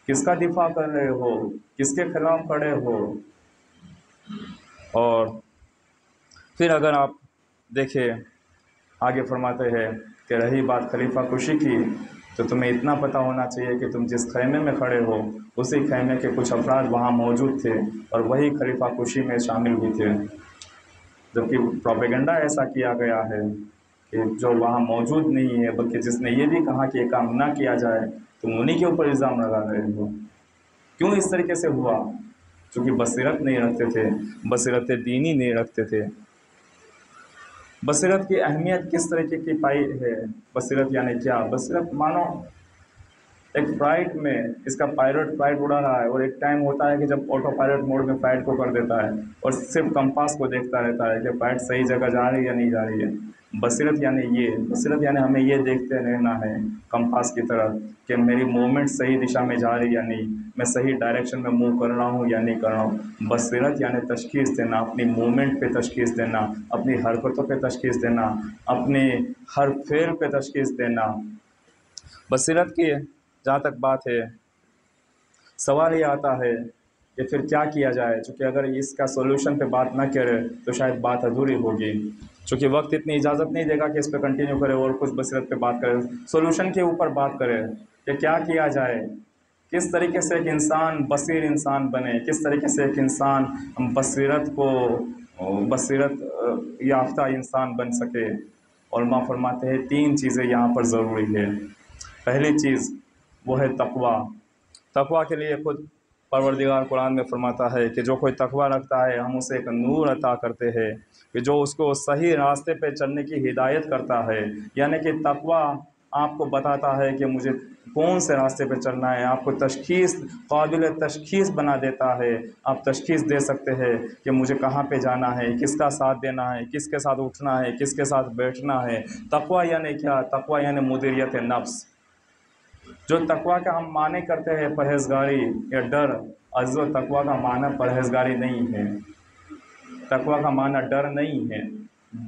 کس کا دفاع کر رہے ہو، کس کے خلاف کھڑے ہو۔ اور پھر اگر آپ دیکھیں آگے فرماتے ہیں کہ رہی بات خلیفہ کشی کی، تو تمہیں اتنا پتہ ہونا چاہیے کہ تم جس خیمے میں کھڑے ہو اسی خیمے کے کچھ افراد وہاں موجود تھے اور وہی خلیفہ کشی میں شامل بھی تھے، جبکہ پروپیگنڈا ایسا کیا گیا ہے کہ جو وہاں موجود نہیں ہے، بلکہ جس نے یہ بھی کہا کہ یہ کام نہ کیا جائے، تم انہی کے اوپر الزام لگا رہے ہو۔ کیوں اس طریقے سے ہوا؟ چونکہ بصیرت نہیں رکھتے تھے، بصیرت دینی نہیں رکھتے تھے۔ بصیرت کی اہمیت کس طریقے کی پائی ہے؟ بصیرت یعنی کیا؟ بصیرت مانو ایک فلائٹ میں اس کا پائلٹ فلائٹ اڑا رہا ہے، اور ایک ٹائم ہوتا ہے کہ جب آٹو پائلٹ موڈ میں فلائٹ کو کر دیتا ہے اور صرف کمپاس کو دیکھتا رہتا ہے کہ فلائٹ صحیح جگہ جا رہی ہے یا نہیں جا رہی ہے۔ بصیرت یعنی یہ، بصیرت یعنی ہمیں یہ دیکھتے رہنا ہے کمپاس کی طرح کہ میری موومنٹ صحیح دشا میں جا رہی یا نہیں، میں صحیح ڈائریکشن میں موو کر رہا ہوں یا نہیں کر رہا ہوں۔ بصیرت یعنی تشخیص دینا، اپنی موومنٹ پہ تشخیص دینا، اپنی حرکتوں پہ تشخیص دینا، اپنے ہر فعل پہ تشخیص دینا۔ بصیرت کی جہاں تک بات ہے، سوال یہ آتا ہے کہ پھر کیا کیا جائے، چونکہ اگر اس کا سولوشن پہ بات نہ کرے تو شاید بات ادھوری ہوگی، چونکہ وقت اتنی اجازت نہیں دے گا کہ اس پہ کنٹینیو کرے اور کچھ بصیرت پہ بات کرے، سولوشن کے اوپر بات کرے کہ کیا کیا جائے، کس طریقے سے ایک انسان بصیر انسان بنے، کس طریقے سے ایک انسان بصیرت یافتہ انسان بن سکے۔ علماء فرماتے ہیں 3 چیزیں یہاں پر ضروری ہے۔ پہلی چیز وہ ہے تقویٰ۔ تقویٰ کے لیے خود پروردگار قرآن میں فرماتا ہے کہ جو کوئی تقویٰ رکھتا ہے ہم اسے ایک نور عطا کرتے ہیں، کہ جو اس کو صحیح راستے پہ چلنے کی ہدایت کرتا ہے، یعنی کہ تقویٰ آپ کو بتاتا ہے کہ مجھے کون سے راستے پہ چلنا ہے، آپ کو تشخیص، قابل تشخیص بنا دیتا ہے۔ آپ تشخیص دے سکتے ہیں کہ مجھے کہاں پہ جانا ہے، کس کا ساتھ دینا ہے، کس کے ساتھ اٹھنا ہے، کس کے ساتھ بیٹھنا ہے۔ تقویٰ یعنی کیا؟ تقویٰ یعنی مدیریت نفس۔ جو تقویٰ کا ہم معنی کرتے ہیں پرہیزگاری یا ڈر، عزو تقویٰ کا معنی پرہیزگاری نہیں ہے، تقویٰ کا معنی ڈر نہیں ہے۔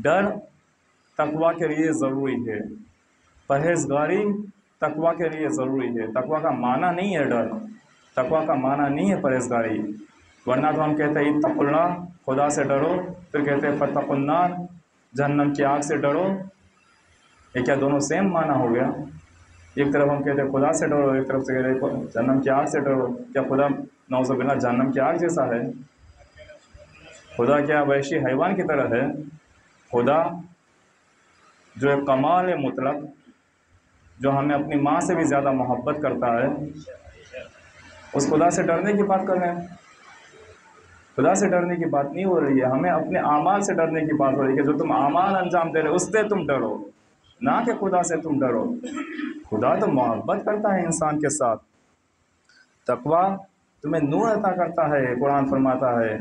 ڈر تقویٰ کے لیے ضروری ہے، پرہیزگاری تقویٰ کے لیے ضروری ہے۔ تقویٰ کا معنی نہیں ہے ڈر، تقویٰ کا معنی نہیں ہے پرہیزگاری، ورنہ تو ہم کہتے ہیں اتقوا اللہ، خدا سے ڈرو، پھر کہتے ہیں فاتقوا النار، جہنم کی آگ سے ڈرو۔ یہ کیا دونوں سیم معنی ہو گیا؟ ایک طرف ہم کہتے ہیں خدا سے ڈرو، ایک طرف سے کہتے ہیں جہنم کی آگ سے ڈرو. کیا خدا نعوذ باللہ جہنم کی آگ جیسا ہے؟ خدا کیا وحشی حیوان کی طرح ہے؟ خدا جو ایک کمال مطلق، جو ہمیں اپنی ماں سے بھی زیادہ محبت کرتا ہے، اس خدا سے ڈرنے کی بات کر رہے ہیں. خدا سے ڈرنے کی بات نہیں ہو رہی ہے، ہمیں اپنے اعمال سے ڈرنے کی بات ہو رہی ہے کہ جو تم اعمال انجام دے رہے اس سے تم ڈرو، نہ کہ خدا سے تم ڈرو. خدا تو محبت کرتا ہے انسان کے ساتھ. تقویٰ تمہیں نور عطا کرتا ہے، قرآن فرماتا ہے.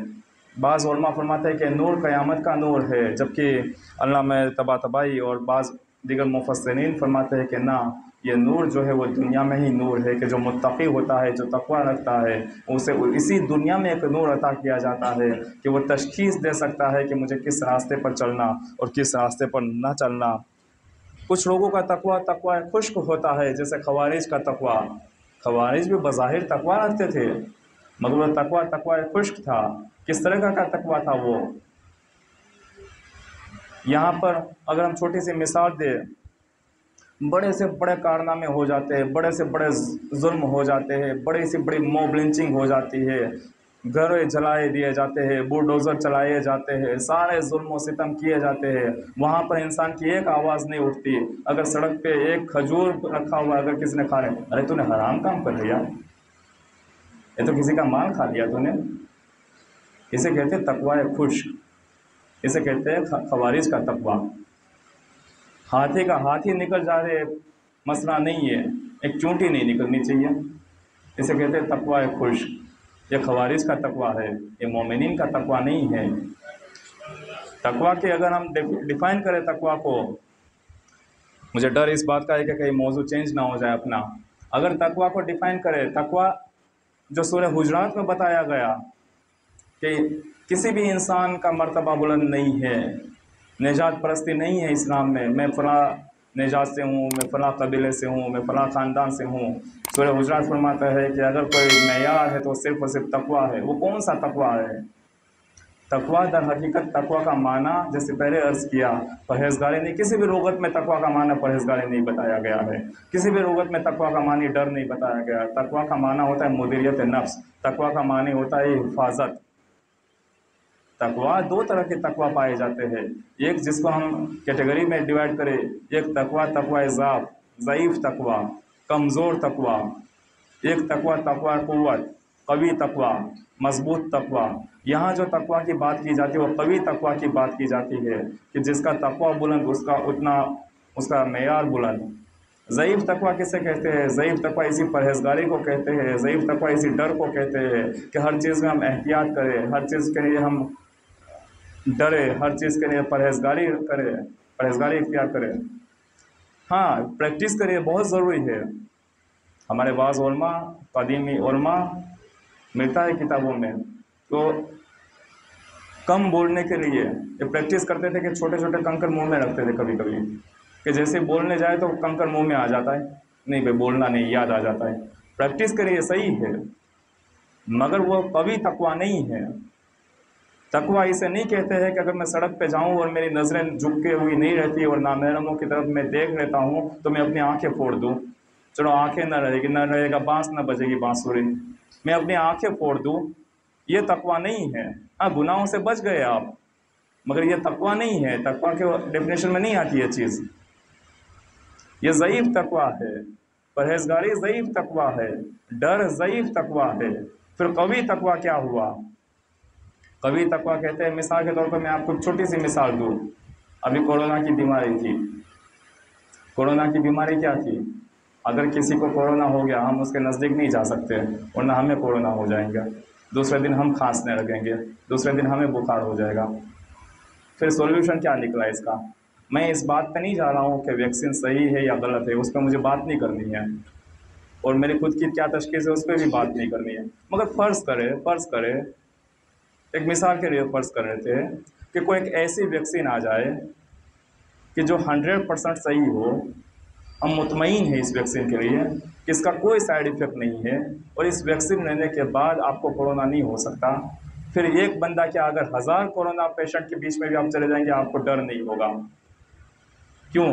بعض علماء فرماتے ہیں کہ نور قیامت کا نور ہے، جبکہ علامہ طباطبائی اور بعض دیگر مفسرین فرماتے ہیں کہ نہ، یہ نور جو ہے وہ دنیا میں ہی نور ہے، کہ جو متقی ہوتا ہے، جو تقویٰ رکھتا ہے، اسے اسی دنیا میں ایک نور عطا کیا جاتا ہے کہ وہ تشخیص دے سکتا ہے کہ مجھے کس راستے پر چلنا اور کس راستے پر نہ چلنا. کچھ لوگوں کا تقویٰ خشک ہوتا ہے، جیسے خوارج کا تقویٰ. خوارج بھی بظاہر تقویٰ رکھتے تھے، مگر وہ تقویٰ خشک تھا. کس طرح کا تقویٰ تھا وہ؟ یہاں پر اگر ہم چھوٹی سی مثال دیں، بڑے سے بڑے کارنامے ہو جاتے ہیں، بڑے سے بڑے ظلم ہو جاتے ہیں، بڑی سے بڑی موب لنچنگ ہو جاتی ہے، گھر جلائے دیے جاتے ہیں، بلڈوزر چلائے جاتے ہیں، سارے ظلم و ستم کیے جاتے ہیں. وہاں پر انسان کی ایک آواز نہیں اٹھتی. اگر سڑک پہ ایک کھجور رکھا ہوا اگر کسی نے کھا لیا، ارے تو نے حرام کام کر لیا، یہ تو کسی کا مال کھا لیا تو نے. اسے کہتے ہیں تقویٰ خشک، اسے کہتے ہیں خوارج کا تقویٰ. ہاتھی کا ہاتھی نکل جا رہے مسئلہ نہیں ہے، ایک چونٹی نہیں نکلنی چاہیے، اسے کہتے ہیں تقویٰ خشک. یہ خوارج کا تقویٰ ہے، یہ مومنین کا تقویٰ نہیں ہے. تقویٰ کے اگر ہم ڈیفائن کریں تقویٰ کو، مجھے ڈر اس بات کا ہے کہ کہیں موضوع چینج نہ ہو جائے اپنا. اگر تقویٰ کو ڈیفائن کرے، تقویٰ جو سورہ حجرات میں بتایا گیا کہ کسی بھی انسان کا مرتبہ بلند نہیں ہے، نجات پرستی نہیں ہے اسلام میں فلاں نجات سے ہوں، میں فلاں قبیلے سے ہوں، میں فلاں خاندان سے ہوں. سورہ حجرات فرماتا ہے کہ اگر کوئی معیار ہے تو صرف اور صرف تقویٰ ہے. وہ کون سا تقویٰ ہے؟ تقویٰ در حقیقت تقویٰ کا معنی جیسے پہلے عرض کیا پرہیزگاری نہیں. کسی بھی لغت میں تقویٰ کا معنی پرہیزگاری نہیں بتایا گیا ہے، کسی بھی لغت میں تقویٰ کا معنی ڈر نہیں بتایا گیا ہے. تقویٰ کا معنی ہوتا ہے مدیریت نفس، تقویٰ کا معنی ہوتا ہے حفاظت. تقویٰ دو طرح کے تقویٰ پائے جاتے ہیں. ایک جس کو ہم کیٹیگری میں ڈیوائڈ کریں، ایک تقویٰ ضعیف تقویٰ، کمزور تقویٰ. ایک تقویٰ قوت، قوی تقویٰ، مضبوط تقویٰ. یہاں جو تقویٰ کی بات کی جاتی ہے وہ قوی تقویٰ کی بات کی جاتی ہے کہ جس کا تقویٰ بلند، اس کا معیار بلند. ضعیف تقویٰ کسے کہتے ہیں؟ ضعیف تقویٰ اسی پرہیزگاری کو کہتے ہیں، ضعیف تقویٰ اسی ڈر کو کہتے ہیں کہ ہر چیز میں ہم احتیاط کریں، ہر چیز کے لیے ہم ڈرے، ہر چیز کے لیے پرہیزگاری اختیار کرے. ہاں، پریکٹس کرے، بہت ضروری ہے. ہمارے بعض علماء، قدیمی علماء ملتا ہے کتابوں میں، تو کم بولنے کے لیے یہ پریکٹس کرتے تھے کہ چھوٹے چھوٹے کنکر منہ میں رکھتے تھے کبھی کبھی، کہ جیسے بولنے جائے تو کنکر منہ میں آ جاتا ہے، نہیں بھائی بولنا نہیں، یاد آ جاتا ہے. پریکٹس کریے، صحیح ہے، مگر وہ قوی تقویٰ نہیں ہے. تقویٰ اسے نہیں کہتے ہیں کہ اگر میں سڑک پہ جاؤں اور میری نظریں جھکے ہوئی نہیں رہتی اور نامحرموں کی طرف میں دیکھ لیتا ہوں تو میں اپنی آنکھیں پھوڑ دوں. چلو آنکھیں نہ رہے گا، بانس نہ بجے گی بانسری، میں اپنی آنکھیں پھوڑ دوں. یہ تقویٰ نہیں ہے. ہاں، گناہوں سے بچ گئے آپ، مگر یہ تقویٰ نہیں ہے. تقویٰ کے ڈیفینیشن میں نہیں آتی یہ چیز. یہ ضعیف تقویٰ ہے. پرہیزگاری ضعیف تقویٰ ہے، ڈر ضعیف تقویٰ ہے. پھر قوی تقویٰ کیا ہوا؟ قوی تقویٰ کہتے ہیں، مثال کے طور پر میں آپ کو چھوٹی سی مثال دوں. ابھی کورونا کی بیماری تھی. کورونا کی بیماری کیا تھی؟ اگر کسی کو کورونا ہو گیا، ہم اس کے نزدیک نہیں جا سکتے ورنہ ہمیں کورونا ہو جائیں گا. دوسرے دن ہم کھانسنے لگیں گے، دوسرے دن ہمیں بخار ہو جائے گا. پھر سولوشن کیا نکلا اس کا؟ میں اس بات پہ نہیں جا رہا ہوں کہ ویکسین صحیح ہے یا غلط ہے، اس پہ مجھے بات نہیں کرنی ہے، اور میری خود کی کیا تشخیص ہے اس پہ بھی بات نہیں کرنی ہے. مگر فرض کرے ایک مثال کے لیے فرض کر رہے تھے کہ کوئی ایک ایسی ویکسین آ جائے کہ جو 100% صحیح ہو، ہم مطمئن ہیں اس ویکسین کے لیے کہ اس کا کوئی سائیڈ ایفیکٹ نہیں ہے، اور اس ویکسین لینے کے بعد آپ کو کورونا نہیں ہو سکتا. پھر ایک بندہ کیا، اگر 1000 کورونا پیشنٹ کے بیچ میں بھی آپ چلے جائیں گے آپ کو ڈر نہیں ہوگا. کیوں؟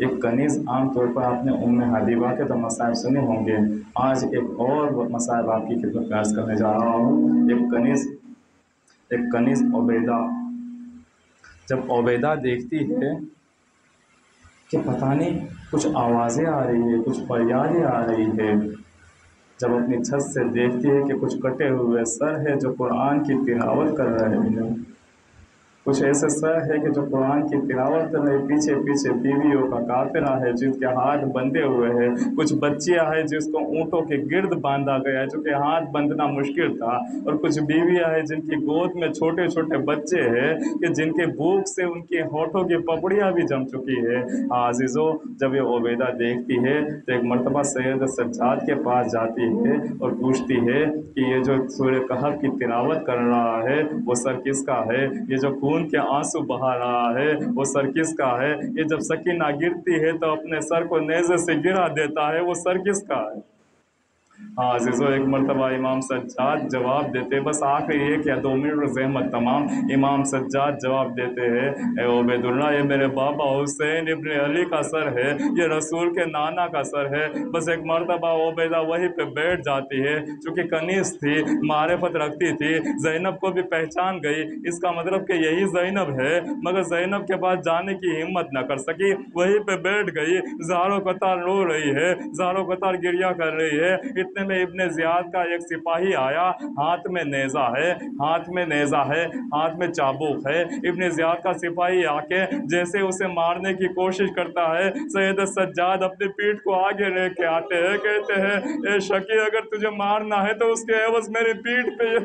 ایک کنیز عام طور پر آپ نے ام حبیبہ کے تو مصائب سنے ہوں گے، آج ایک اور مصائب آپ کی خدمت میں عرض کرنے جا رہا ہوں۔ ایک کنیز عبیدہ، جب عبیدہ دیکھتی ہے کہ پتہ نہیں کچھ آوازیں آ رہی ہے، کچھ فریادیں آ رہی ہے، جب اپنی چھت سے دیکھتی ہے کہ کچھ کٹے ہوئے سر ہے جو قرآن کی تلاوت کر رہے ہیں، کچھ ایسے سر ہے کہ جو قرآن کی تلاوت کر رہے، پیچھے پیچھے بیویوں کا قافلہ ہے جن کے ہاتھ بندھے ہوئے ہیں، کچھ بچیاں ہیں جس کو اونٹوں کے گرد باندھا گیا ہے چونکہ ہاتھ بندھنا مشکل تھا، اور کچھ بیویاں ہیں جن کی گود میں چھوٹے چھوٹے بچے ہیں کہ جن کے بھوک سے ان کے ہونٹوں کی پپڑیاں بھی جم چکی ہے۔ عزیزو، جب یہ عبیدہ دیکھتی ہے تو ایک مرتبہ سید سجاد کے پاس جاتی ہے اور پوچھتی ہے کہ یہ جو سورہ کہف کی تلاوت کر رہا ہے وہ سر کس کا ہے؟ یہ جو خون کے آنسو بہا رہا ہے وہ سر کس کا ہے؟ یہ جب سکینہ گرتی ہے تو اپنے سر کو نیزے سے گرا دیتا ہے، وہ سر کس کا ہے؟ ہاں عزیزو، ایک مرتبہ امام سجاد جواب دیتے، بس آخری 1 یا 2 منٹ اور زحمت تمام، امام سجاد جواب دیتے ہیں، اے عبید اللہ، یہ میرے بابا حسین ابن علی کا سر ہے، یہ رسول کے نانا کا سر ہے۔ بس ایک مرتبہ عبیدہ وہیں پہ بیٹھ جاتی ہے، چونکہ کنیز تھی، معرفت رکھتی تھی، زینب کو بھی پہچان گئی، اس کا مطلب کہ یہی زینب ہے، مگر زینب کے پاس جانے کی ہمت نہ کر سکی، وہیں پہ بیٹھ گئی، زاروں قطار رو رہی ہے، زاروں قطار گریہ کر رہی ہے۔ اتنے میں ابن زیاد کا ایک سپاہی آیا، ہاتھ میں نیزہ ہے، ہاتھ میں نیزہ ہے، ہاتھ میں چابوک ہے، ابن زیاد کا سپاہی آ کے جیسے اسے مارنے کی کوشش کرتا ہے، سید سجاد اپنی پیٹھ کو آگے لے کے آتے ہیں، کہتے ہیں اے شکی، اگر تجھے مارنا ہے تو اس کے عوض میری پیٹھ پہ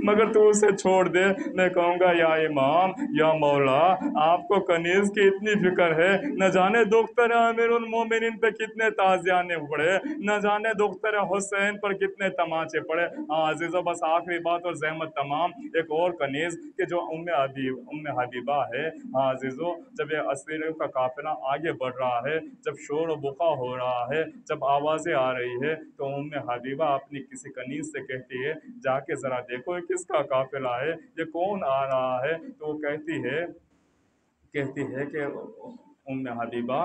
مگر تو اسے چھوڑ دے۔ میں کہوں گا یا امام، یا مولا، آپ کو کنیز کی اتنی فکر ہے، نہ جانے دختر امیر المومنین پہ کتنے تازیانے پڑے، نہ جانے دختر حسین پر کتنے تماچے پڑے۔ ہاں عزیزو، بس آخری بات اور زحمت تمام، ایک اور کنیز کہ جو ام حبیبہ ہے۔ ہاں عزیزو، جب یہ اسیروں کا قافلہ آگے بڑھ رہا ہے، جب شور و بقا ہو رہا ہے، جب آوازیں آ رہی ہے، تو ام حبیبہ اپنی کسی کنیز سے کہتی ہے جا کے ذرا دیکھو یہ کس کا قافلہ ہے، یہ کون آ رہا ہے؟ تو وہ کہتی ہے کہ ام حبیبہ،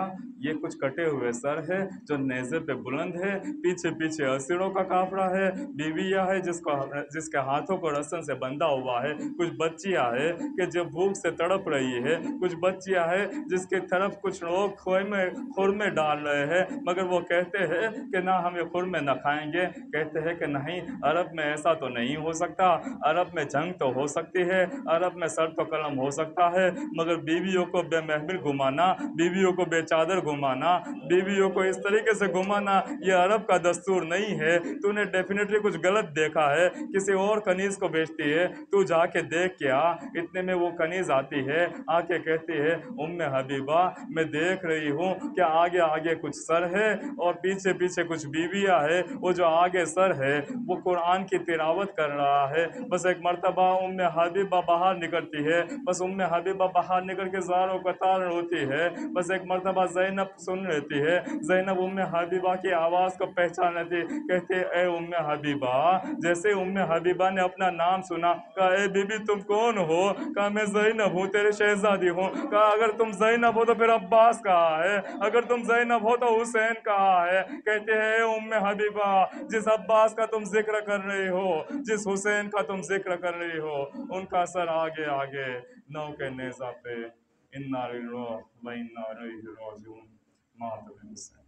یہ کچھ کٹے ہوئے سر ہے جو نیزے پہ بلند ہے، پیچھے پیچھے اسیروں کا قافلہ ہے، بیویاں ہے جس کے ہاتھوں کو رسن سے بندھا ہوا ہے، کچھ بچیاں ہے کہ جو بھوک سے تڑپ رہی ہے، کچھ بچیاں ہے جس کی طرف کچھ لوگ خورمے ڈال رہے ہیں، مگر وہ کہتے ہیں کہ نہ، ہم یہ خورمے نہ کھائیں گے۔ کہتے ہیں کہ نہیں، عرب میں ایسا تو نہیں ہو سکتا، عرب میں جنگ تو ہو سکتی ہے، عرب میں سر تو قلم ہو سکتا ہے، مگر بیویوں کو بے محمل گھمانا، بیویوں کو بے چادر گھمانا، بیویوں کو اس طریقے سے گھمانا، یہ عرب کا دستور نہیں ہے۔ تو نے ڈیفینیٹلی کچھ غلط دیکھا ہے، کسی اور کنیز کو بیچتی ہے، تو جا کے دیکھ کے آ۔ اتنے میں وہ کنیز آتی ہے، آ کے کہتی ہے ام حبیبہ، میں دیکھ رہی ہوں کہ آگے آگے کچھ سر ہے اور پیچھے پیچھے کچھ بیویاں ہے، وہ جو آگے سر ہے وہ قرآن کی تلاوت کر رہا ہے۔ بس ایک مرتبہ ام حبیبہ باہر نکلتی ہے، بس ام حبیبہ باہر نکل کے زاروں قطار روتی ہے۔ بس ایک مرتبہ زینب سن لیتی ہے، زینب ام حبیبہ کی آواز کو پہچان لیتی، کہتے اے ام حبیبہ۔ جیسے ام حبیبہ نے اپنا نام سنا، کہا اے بی بی تم کون ہو؟ کہا میں زینب ہوں، تیرے شہزادی ہوں۔ کہا اگر تم زینب ہو تو پھر عباس کہاں ہے؟ اگر تم زینب ہو تو حسین کہاں ہے؟ کہتے ہیں اے ام حبیبہ، جس عباس کا تم ذکر کر رہی ہو، جس حسین کا تم ذکر کر رہی ہو، ان کا سر آگے آگے نو کے نیزہ پہ، انا للہ و انا الیہ راجعون، ماتم حسین۔